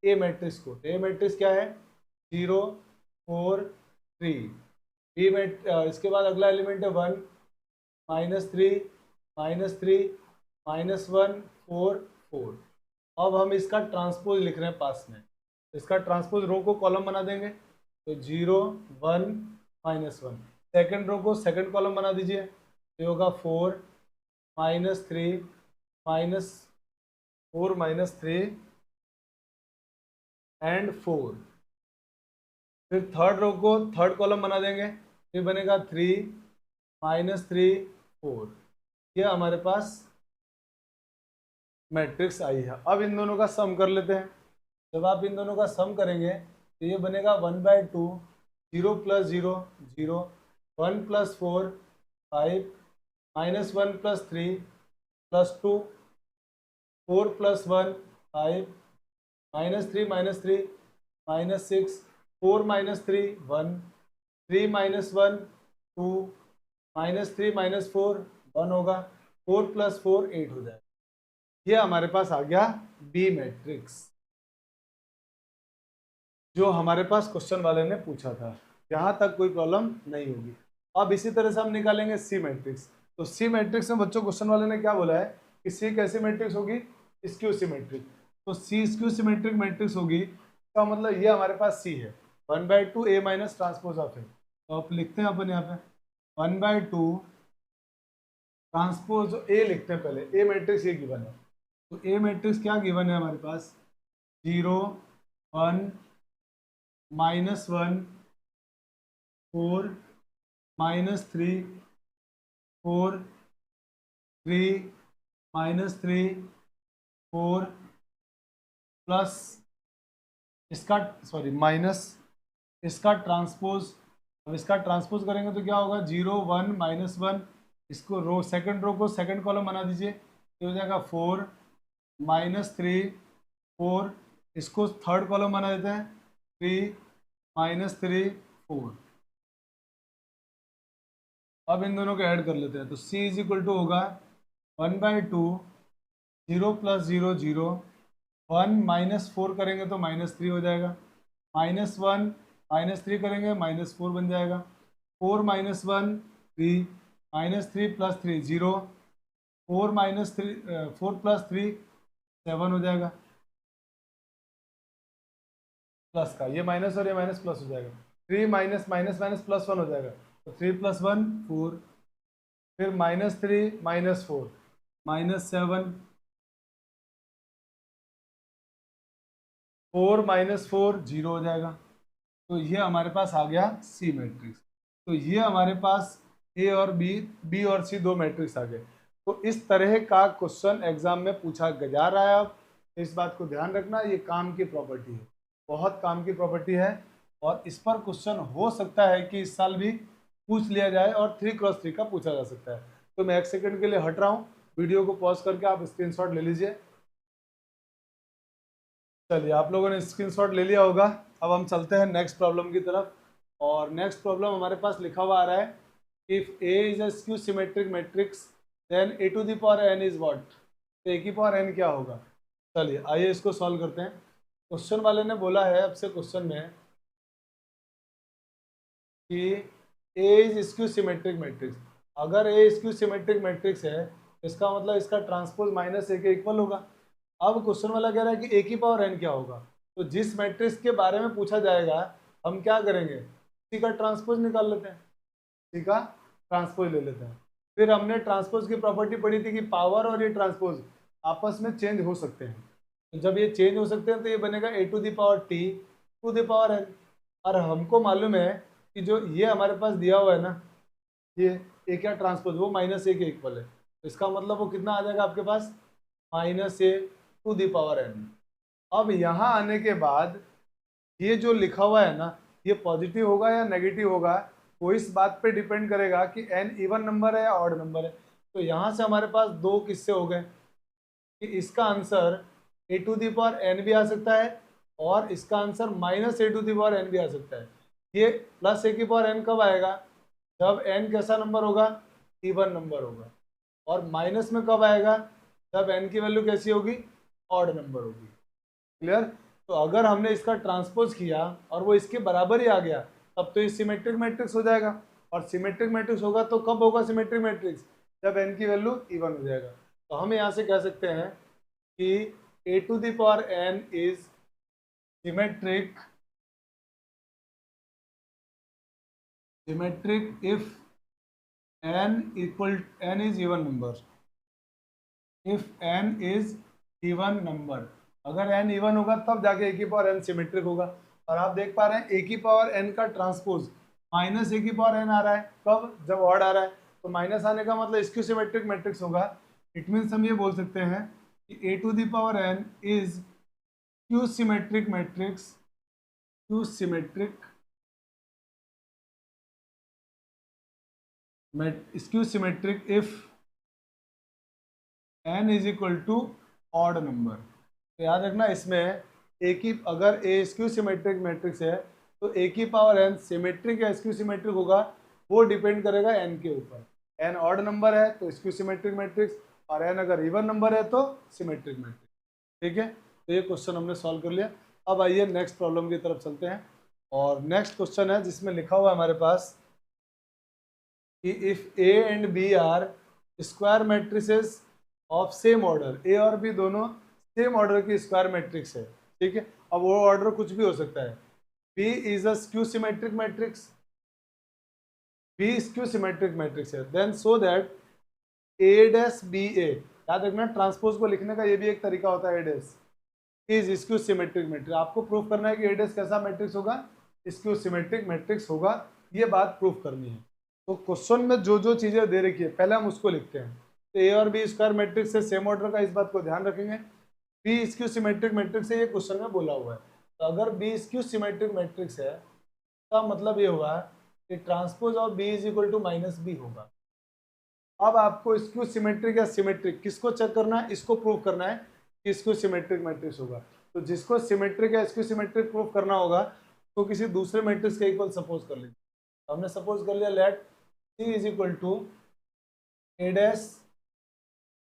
ए मैट्रिक्स को। ए मैट्रिक्स क्या है, 0 4 3। बी मैट इसके बाद अगला एलिमेंट है 1 -3 -1 4 4। अब हम इसका ट्रांसपोज लिख रहे हैं पास में, इसका ट्रांसपोज रो को कॉलम बना देंगे, तो 0 1 -1। सेकंड रो को सेकंड कॉलम बना दीजिए, तो होगा 4 -3 -4 -3 एंड 4। फिर थर्ड रो को थर्ड कॉलम बना देंगे, फिर बनेगा 3 -3 4। ये हमारे पास मैट्रिक्स आई है। अब इन दोनों का सम कर लेते हैं। जब आप इन दोनों का सम करेंगे तो ये बनेगा 1/2 0 + 0 0 1 + 4 5 -1 + 3 + 2, 4 + 1 5, -3 -3 -6, 4 -3 1, 3 -1 2, -3 -4 1 होगा, 4 + 4 8 हो जाएगा। ये हमारे पास आ गया बी मैट्रिक्स, जो हमारे पास क्वेश्चन वाले ने पूछा था। यहाँ तक कोई प्रॉब्लम नहीं होगी। अब इसी तरह से हम निकालेंगे सी मैट्रिक्स। तो सी मैट्रिक्स में बच्चों क्वेश्चन वाले ने क्या बोला है कि सी कैसी मैट्रिक्स होगी, स्क्यू सिमेट्रिक। तो सी स्क्यू सिमेट्रिक मैट्रिक्स होगी, इसका मतलब ये हमारे पास सी है 1/2 A minus transpose of A. तो आप लिखते हैं अपन यहाँ पे 1/2 ट्रांसपोज ए लिखते हैं पहले। ए मैट्रिक्स ये गिवन है, तो ए मैट्रिक्स क्या गिवन है हमारे पास 0 1 -1 4 -3 4 3 -3 4 प्लस इसका सॉरी माइनस इसका ट्रांसपोज। अब इसका ट्रांसपोज करेंगे तो क्या होगा 0 1 -1, इसको रो सेकंड रो को सेकंड कॉलम बना दीजिए, ये हो जाएगा 4 -3 4, इसको थर्ड कॉलम बना देते हैं 3 -3 4। अब इन दोनों को ऐड कर लेते हैं, तो c = होगा 1/2 0 + 0 0, 1 -4 करेंगे तो -3 हो जाएगा, -1 -3 करेंगे -4 बन जाएगा, 4 -1 3, -3 + 3 0, 4 -3 4 + 3 7 हो जाएगा, प्लस का ये माइनस और ये माइनस प्लस हो जाएगा, 3 माइनस माइनस माइनस +1 हो जाएगा, तो 3 + 1 4, फिर -3 -4 -7, 4 -4 0 हो जाएगा। तो ये हमारे पास आ गया सी मैट्रिक्स। तो ये हमारे पास ए और बी और सी दो मैट्रिक्स आ गए। तो इस तरह का क्वेश्चन एग्जाम में पूछा जा रहा है। अब इस बात को ध्यान रखना, ये काम की प्रॉपर्टी है, बहुत काम की प्रॉपर्टी है, और इस पर क्वेश्चन हो सकता है कि इस साल भी पूछ लिया जाए, और 3x3 का पूछा जा सकता है। तो मैं 1 सेकंड के लिए हट रहा हूँ, वीडियो को पॉज करके आप स्क्रीनशॉट ले लीजिए। चलिए, आप लोगों ने स्क्रीनशॉट ले लिया होगा। अब हम चलते हैं नेक्स्ट प्रॉब्लम की तरफ। और नेक्स्ट प्रॉब्लम हमारे पास लिखा हुआ आ रहा है, if A is a skew symmetric matrix then a⁴n is what. तो a⁴n क्या होगा। चलिए आइए इसको सॉल्व करते हैं। क्वेश्चन वाले ने बोला है आपसे क्वेश्चन में कि A is skew symmetric matrix. अगर ए स्क्यू सिमेट्रिक मैट्रिक्स है, इसका मतलब इसका ट्रांसपोज -a के इक्वल होगा। अब क्वेश्चन वाला कह रहा है कि a⁴n क्या होगा। तो जिस मैट्रिक्स के बारे में पूछा जाएगा हम क्या करेंगे, सी का ट्रांसपोज निकाल लेते हैं, सी का ट्रांसपोज ले लेते हैं। फिर हमने ट्रांसपोज की प्रॉपर्टी पढ़ी थी कि पावर और ये ट्रांसपोज आपस में चेंज हो सकते हैं। तो जब ये चेंज हो सकते हैं तो ये बनेगा a⁴t⁴n। और हमको मालूम है कि जो ये हमारे पास दिया हुआ है ना, ये ए क्या ट्रांसपोज वो -a के इक्वल है। तो इसका मतलब वो कितना आ जाएगा आपके पास -a⁴n। अब यहाँ आने के बाद ये जो लिखा हुआ है ना, ये पॉजिटिव होगा या नेगेटिव होगा, वो इस बात पे डिपेंड करेगा कि n इवन नंबर है या ऑड नंबर है। तो यहाँ से हमारे पास दो किस्से हो गए कि इसका आंसर a⁴n भी आ सकता है, और इसका आंसर -a⁴n भी आ सकता है। ये +a⁴n कब आएगा, जब n कैसा नंबर होगा, इवन नंबर होगा। और माइनस में कब आएगा, जब n की वैल्यू कैसी होगी, ऑड नंबर होगी। क्लियर। तो अगर हमने इसका ट्रांसपोज किया और वो इसके बराबर ही आ गया, तब तो ये सिमेट्रिक मैट्रिक्स हो जाएगा। और सिमेट्रिक मैट्रिक्स होगा तो कब होगा सिमेट्रिक मैट्रिक्स, जब n की वैल्यू इवन हो जाएगा। तो हम यहाँ से कह सकते हैं कि a⁴n is symmetric if n is even number, if n is even number। अगर n इवन होगा तब जाके a⁴n सिमेट्रिक होगा। और आप देख पा रहे हैं a⁴n का ट्रांसपोज -a⁴n आ रहा है, कब, जब ऑड आ रहा है। तो माइनस आने का मतलब स्क्यू सिमेट्रिक मैट्रिक्स होगा। इट मीन्स हम ये बोल सकते हैं कि a⁴n is skew symmetric matrix, skew symmetric skew symmetric if n is equal to odd number. तो याद रखना इसमें एक ही, अगर ए स्क्यू सिमेट्रिक मैट्रिक्स है तो ए की पावर n सिमेट्रिक या स्क्यू सिमेट्रिक होगा, वो डिपेंड करेगा n के ऊपर। n ऑड नंबर है तो स्क्यू सिमेट्रिक मैट्रिक्स, और n अगर इवन नंबर है तो सिमेट्रिक मैट्रिक्स। ठीक है, तो ये क्वेश्चन हमने सॉल्व कर लिया। अब आइए नेक्स्ट प्रॉब्लम की तरफ चलते हैं। और नेक्स्ट क्वेश्चन है जिसमें लिखा हुआ है हमारे पास कि if A and B are square matrices of same order, A और बी दोनों सेम ऑर्डर की स्क्वायर मैट्रिक्स है। ठीक है, अब वो ऑर्डर कुछ भी हो सकता है। B is a skew symmetric matrix, B skew symmetric matrix है, then so that A dash B A, याद रखना ट्रांसपोज को लिखने का ये भी एक तरीका होता है, A dash is skew symmetric matrix. आपको प्रूफ करना है कि ए डैश कैसा मैट्रिक्स होगा, स्क्यू सिमेट्रिक मैट्रिक्स होगा, ये बात प्रूफ करनी है। तो क्वेश्चन में जो जो चीजें दे रखी है पहले हम उसको लिखते हैं। तो ए और बी स्क्वायर मैट्रिक्स से सेम ऑर्डर का, इस बात को ध्यान रखेंगे। बी स्क्यू सिमेट्रिक मैट्रिक्स है, ये क्वेश्चन में बोला हुआ है। तो अगर बी स्क्यू सिमेट्रिक मैट्रिक्स है तो मतलब ये हुआ कि transpose of B is equal to minus B होगा। अब आपको स्क्यू सिमेट्रिक या सिमेट्रिक किसको चेक करना है, इसको प्रूव करना है कि स्क्यू सिमेट्रिक मैट्रिक्स होगा। तो जिसको सिमेट्रिक या स्क्यू सिमेट्रिक प्रूव करना होगा तो किसी दूसरे मैट्रिक्स के इक्वल सपोज कर लीजिए। हमने सपोज कर लिया let C is equal to A dash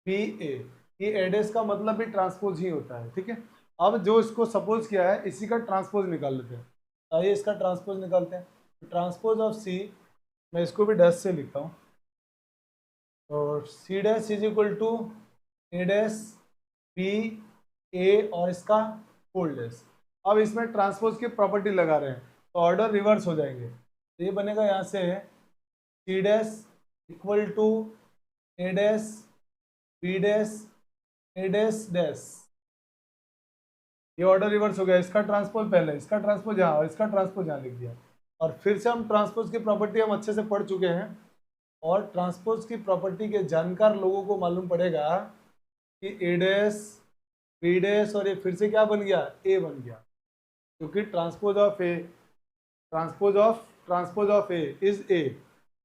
B A. ये ए डैश का मतलब भी ट्रांसपोज ही होता है। ठीक है, अब जो इसको सपोज किया है इसी का ट्रांसपोज निकाल लेते हैं। आइए इसका ट्रांसपोज निकालते हैं। तो ट्रांसपोज ऑफ सी, मैं इसको भी डैश से लिखता हूँ, और C dash is equal to A dash B A और इसका होल डैश। अब इसमें ट्रांसपोज की प्रॉपर्टी लगा रहे हैं तो ऑर्डर रिवर्स हो जाएंगे। तो ये बनेगा यहाँ से C dash equal to A dash B dash A dash dash, ये ऑर्डर रिवर्स हो गया। इसका ट्रांसपोज पहले, इसका ट्रांसपोज यहाँ और इसका ट्रांसपोज यहाँ लिख दिया। और फिर से हम ट्रांसपोज की प्रॉपर्टी हम अच्छे से पढ़ चुके हैं, और ट्रांसपोज की प्रॉपर्टी के जानकार लोगों को मालूम पड़ेगा कि ए डैश बी डैश और ये फिर से क्या बन गया, ए बन गया, क्योंकि transpose of A is a.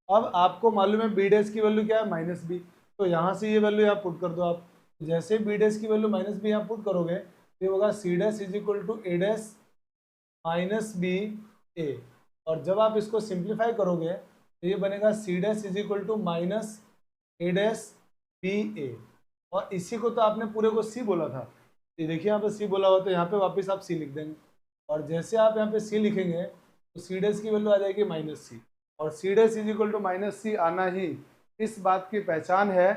अब आपको मालूम है बी डैश की वैल्यू क्या है, माइनस बी। तो यहाँ से ये वैल्यू यहाँ पुट कर दो आप। जैसे बी डैश की वैल्यू माइनस बी यहाँ पुट करोगे तो ये होगा C dash is equal to A dash minus B A. और जब आप इसको सिंप्लीफाई करोगे तो ये बनेगा C dash is equal to minus A dash B A. और इसी को तो आपने पूरे को सी बोला था, ये देखिए यहाँ पे सी बोला हुआ, तो यहाँ पे वापस आप सी लिख देंगे। और जैसे आप यहाँ पे सी लिखेंगे तो सी डैश की वैल्यू आ जाएगी माइनस सी, और C dash is equal to minus C आना ही इस बात की पहचान है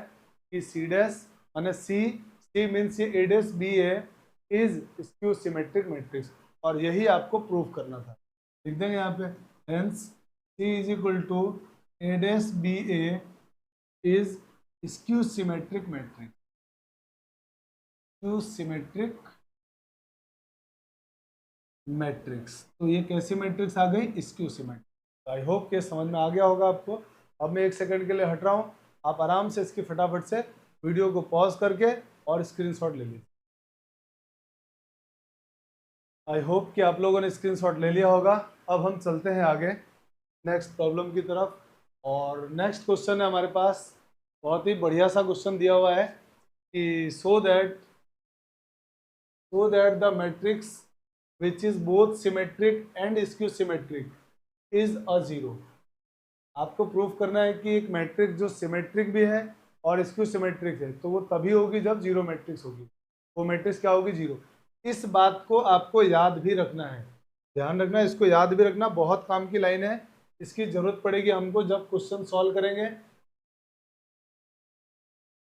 कि सी डैश माने सी मीन्स ये A dash B A is skew symmetric matrix, और यही आपको प्रूफ करना था। लिख देंगे यहाँ पे hence C is equal to A dash B A is skew symmetric matrix, skew symmetric matrix. तो ये कैसी मैट्रिक्स आ गई, स्क्यू सिमेट्रिक। आई होप कि समझ में आ गया होगा आपको। अब मैं एक सेकंड के लिए हट रहा हूँ, आप आराम से इसकी फटाफट से वीडियो को पॉज करके और स्क्रीनशॉट ले लीजिए। आई होप कि आप लोगों ने स्क्रीनशॉट ले लिया होगा। अब हम चलते हैं आगे नेक्स्ट प्रॉब्लम की तरफ। और नेक्स्ट क्वेश्चन है हमारे पास, बहुत ही बढ़िया सा क्वेश्चन दिया हुआ है कि so that the matrix which is both symmetric and skew symmetric is a zero. आपको प्रूफ करना है कि एक मैट्रिक्स जो सिमेट्रिक भी है और स्क्यू सिमेट्रिक है तो वो तभी होगी जब जीरो मैट्रिक्स होगी। वो मैट्रिक्स क्या होगी, जीरो। इस बात को आपको याद भी रखना है, ध्यान रखना है, इसको याद भी रखना, बहुत काम की लाइन है। इसकी जरूरत पड़ेगी हमको जब क्वेश्चन सॉल्व करेंगे,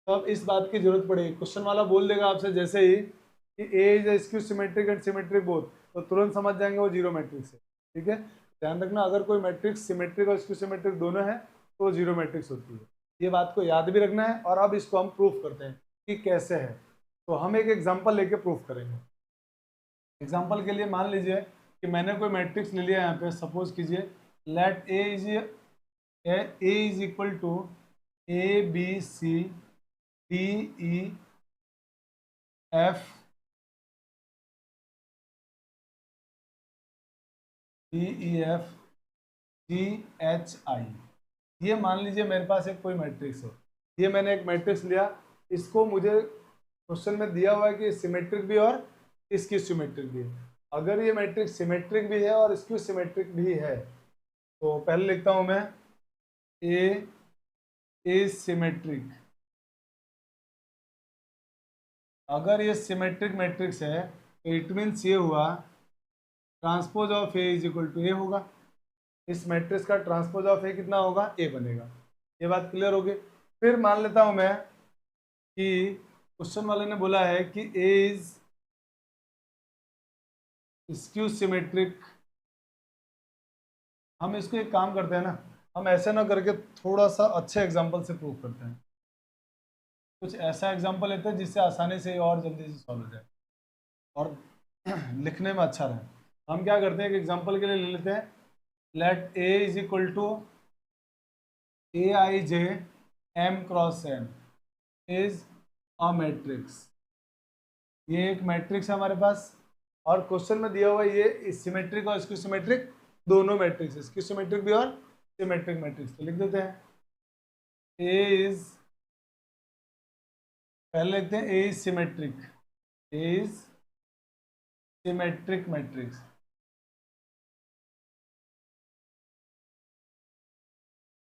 तब इस बात की जरूरत पड़ेगी। क्वेश्चन वाला बोल देगा आपसे जैसे ही कि A is skew symmetric and symmetric both, तो तुरंत समझ जाएंगे वो जीरो मैट्रिक्स है। ठीक है, ध्यान रखना, अगर कोई मैट्रिक्स सिमेट्रिक और स्क्यू सिमेट्रिक दोनों है तो जीरो मैट्रिक्स होती है। ये बात को याद भी रखना है। और अब इसको हम प्रूफ करते हैं कि कैसे है। तो हम एक एग्जाम्पल लेके प्रूफ करेंगे। एग्जाम्पल के लिए मान लीजिए कि मैंने कोई मैट्रिक्स ले लिया यहाँ पे, सपोज कीजिए let A is equal to A B C D E F D E F G H I, ये मान लीजिए मेरे पास एक कोई मैट्रिक्स है, ये मैंने एक मैट्रिक्स लिया, इसको मुझे क्वेश्चन में दिया हुआ है कि सिमेट्रिक भी और इसकी सिमेट्रिक भी है। अगर ये मैट्रिक्स सिमेट्रिक भी है और इसकी सिमेट्रिक भी है तो पहले लिखता हूं मैं ए इज सिमेट्रिक। अगर ये सिमेट्रिक मैट्रिक्स है तो इट मीन्स ये हुआ transpose of A is equal to A होगा। इस मैट्रिक्स का ट्रांसपोज ऑफ ए कितना होगा, ए बनेगा। ये बात क्लियर होगी। फिर मान लेता हूं मैं कि क्वेश्चन वाले ने बोला है कि ए इज स्क्यू सिमेट्रिक। हम इसको एक काम करते हैं ना, हम ऐसे ना करके थोड़ा सा अच्छे एग्जांपल से प्रूव करते हैं। कुछ ऐसा एग्जांपल लेते हैं जिससे आसानी से और जल्दी से सॉल्व हो जाए और लिखने में अच्छा रहे। हम क्या करते हैं, एक एग्जांपल के लिए ले लेते हैं, let A is equal to A I J M cross M is a matrix. ये एक मैट्रिक्स है हमारे पास और क्वेश्चन में दिया हुआ है ये सिमेट्रिक और इसकी सिमेट्रिक दोनों मैट्रिक्स, इसकी सिमेट्रिक भी और सिमेट्रिक मैट्रिक्स। तो लिख देते हैं ए इज, पहले लिखते हैं A is symmetric, A is symmetric matrix.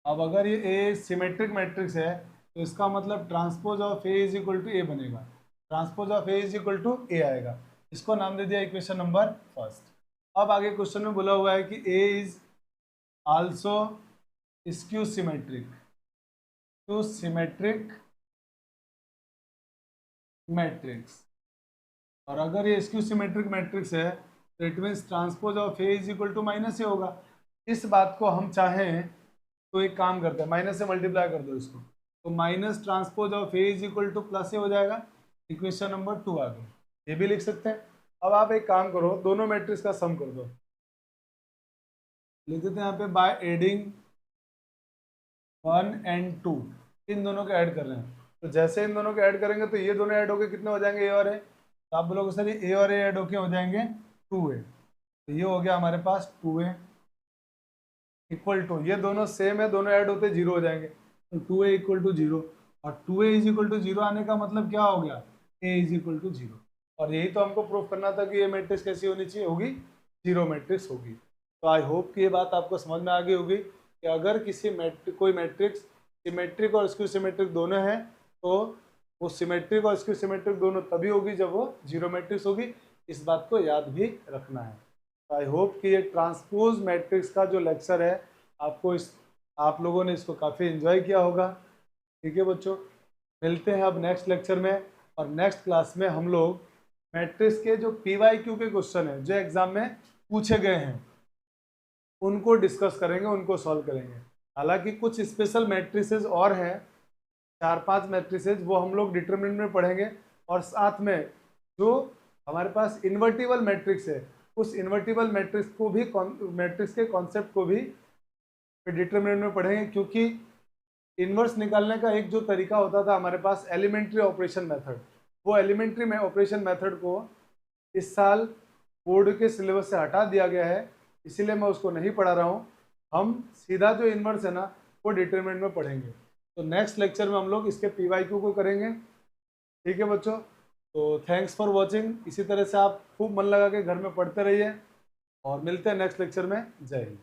अब अगर ये ए सिमेट्रिक मैट्रिक्स है तो इसका मतलब transpose of A is equal to A बनेगा, transpose of A is equal to A आएगा। इसको नाम दे दिया इक्वेशन नंबर फर्स्ट। अब आगे क्वेश्चन में बोला हुआ है कि A is also skew symmetric to symmetric matrix. और अगर ये स्क्यू सिमेट्रिक मैट्रिक्स है तो it means transpose of A is equal to minus A होगा। इस बात को हम चाहें तो एक काम करते हैं, माइनस से मल्टीप्लाई कर दो इसको, तो minus transpose of A is equal to plus A हो जाएगा। इक्वेशन नंबर 2 आ गई। ये भी लिख सकते हैं। अब आप एक काम करो, दोनों मैट्रिक्स का सम कर दो। लिख देते हैं यहाँ पे बाय एडिंग 1 and 2, इन दोनों को ऐड कर रहे हैं। तो जैसे इन दोनों को ऐड करेंगे तो ये दोनों ऐड होके कितने हो जाएंगे, ए और ए। तो आप बोलोगे सर ये ए और ए ऐड होके हो जाएंगे 2a। तो ये हो गया हमारे पास 2a इक्वल टू, ये दोनों सेम है, दोनों ऐड होते 0 हो जाएंगे, तो 2a इक्वल टू 0। और 2a इज इक्वल टू 0 आने का मतलब क्या हो गया, a इज इक्वल टू 0। और यही तो हमको प्रूफ करना था कि ये मैट्रिक्स कैसी होनी चाहिए, होगी 0 मैट्रिक्स होगी। तो आई होप कि ये बात आपको समझ में आ गई होगी कि अगर किसी कोई मैट्रिक्स सिमेट्रिक और स्क्यू सिमेट्रिक दोनों है तो वो सिमेट्रिक और स्क्यू सिमेट्रिक दोनों तभी होगी जब वो 0 मैट्रिक्स होगी। इस बात को याद भी रखना है। तो आई होप कि ये ट्रांसपोज मैट्रिक्स का जो लेक्चर है आपको आप लोगों ने इसको काफ़ी एंजॉय किया होगा। ठीक है बच्चों, मिलते हैं अब नेक्स्ट लेक्चर में। और नेक्स्ट क्लास में हम लोग मैट्रिक्स के जो PYQ के क्वेश्चन हैं जो एग्जाम में पूछे गए हैं उनको डिस्कस करेंगे, उनको सॉल्व करेंगे। हालांकि कुछ स्पेशल मैट्रिसेस और हैं, 4-5 मैट्रिसेस, वो हम लोग डिटरमिनेंट में पढ़ेंगे। और साथ में जो हमारे पास इन्वर्टिबल मैट्रिक्स है उस इन्वर्टिबल मैट्रिक्स को भी, मैट्रिक्स के कॉन्सेप्ट को भी डिटरमिनेंट में पढ़ेंगे। क्योंकि इन्वर्स निकालने का एक जो तरीका होता था हमारे पास एलिमेंट्री ऑपरेशन मेथड, वो एलिमेंट्री में ऑपरेशन मेथड को इस साल बोर्ड के सिलेबस से हटा दिया गया है, इसीलिए मैं उसको नहीं पढ़ा रहा हूँ। हम सीधा जो इन्वर्स है ना वो डिटरमिनेंट में पढ़ेंगे। तो नेक्स्ट लेक्चर में हम लोग इसके PYQ को करेंगे। ठीक है बच्चों, तो थैंक्स फॉर वॉचिंग। इसी तरह से आप खूब मन लगा के घर में पढ़ते रहिए और मिलते हैं नेक्स्ट लेक्चर में। जय हिंद।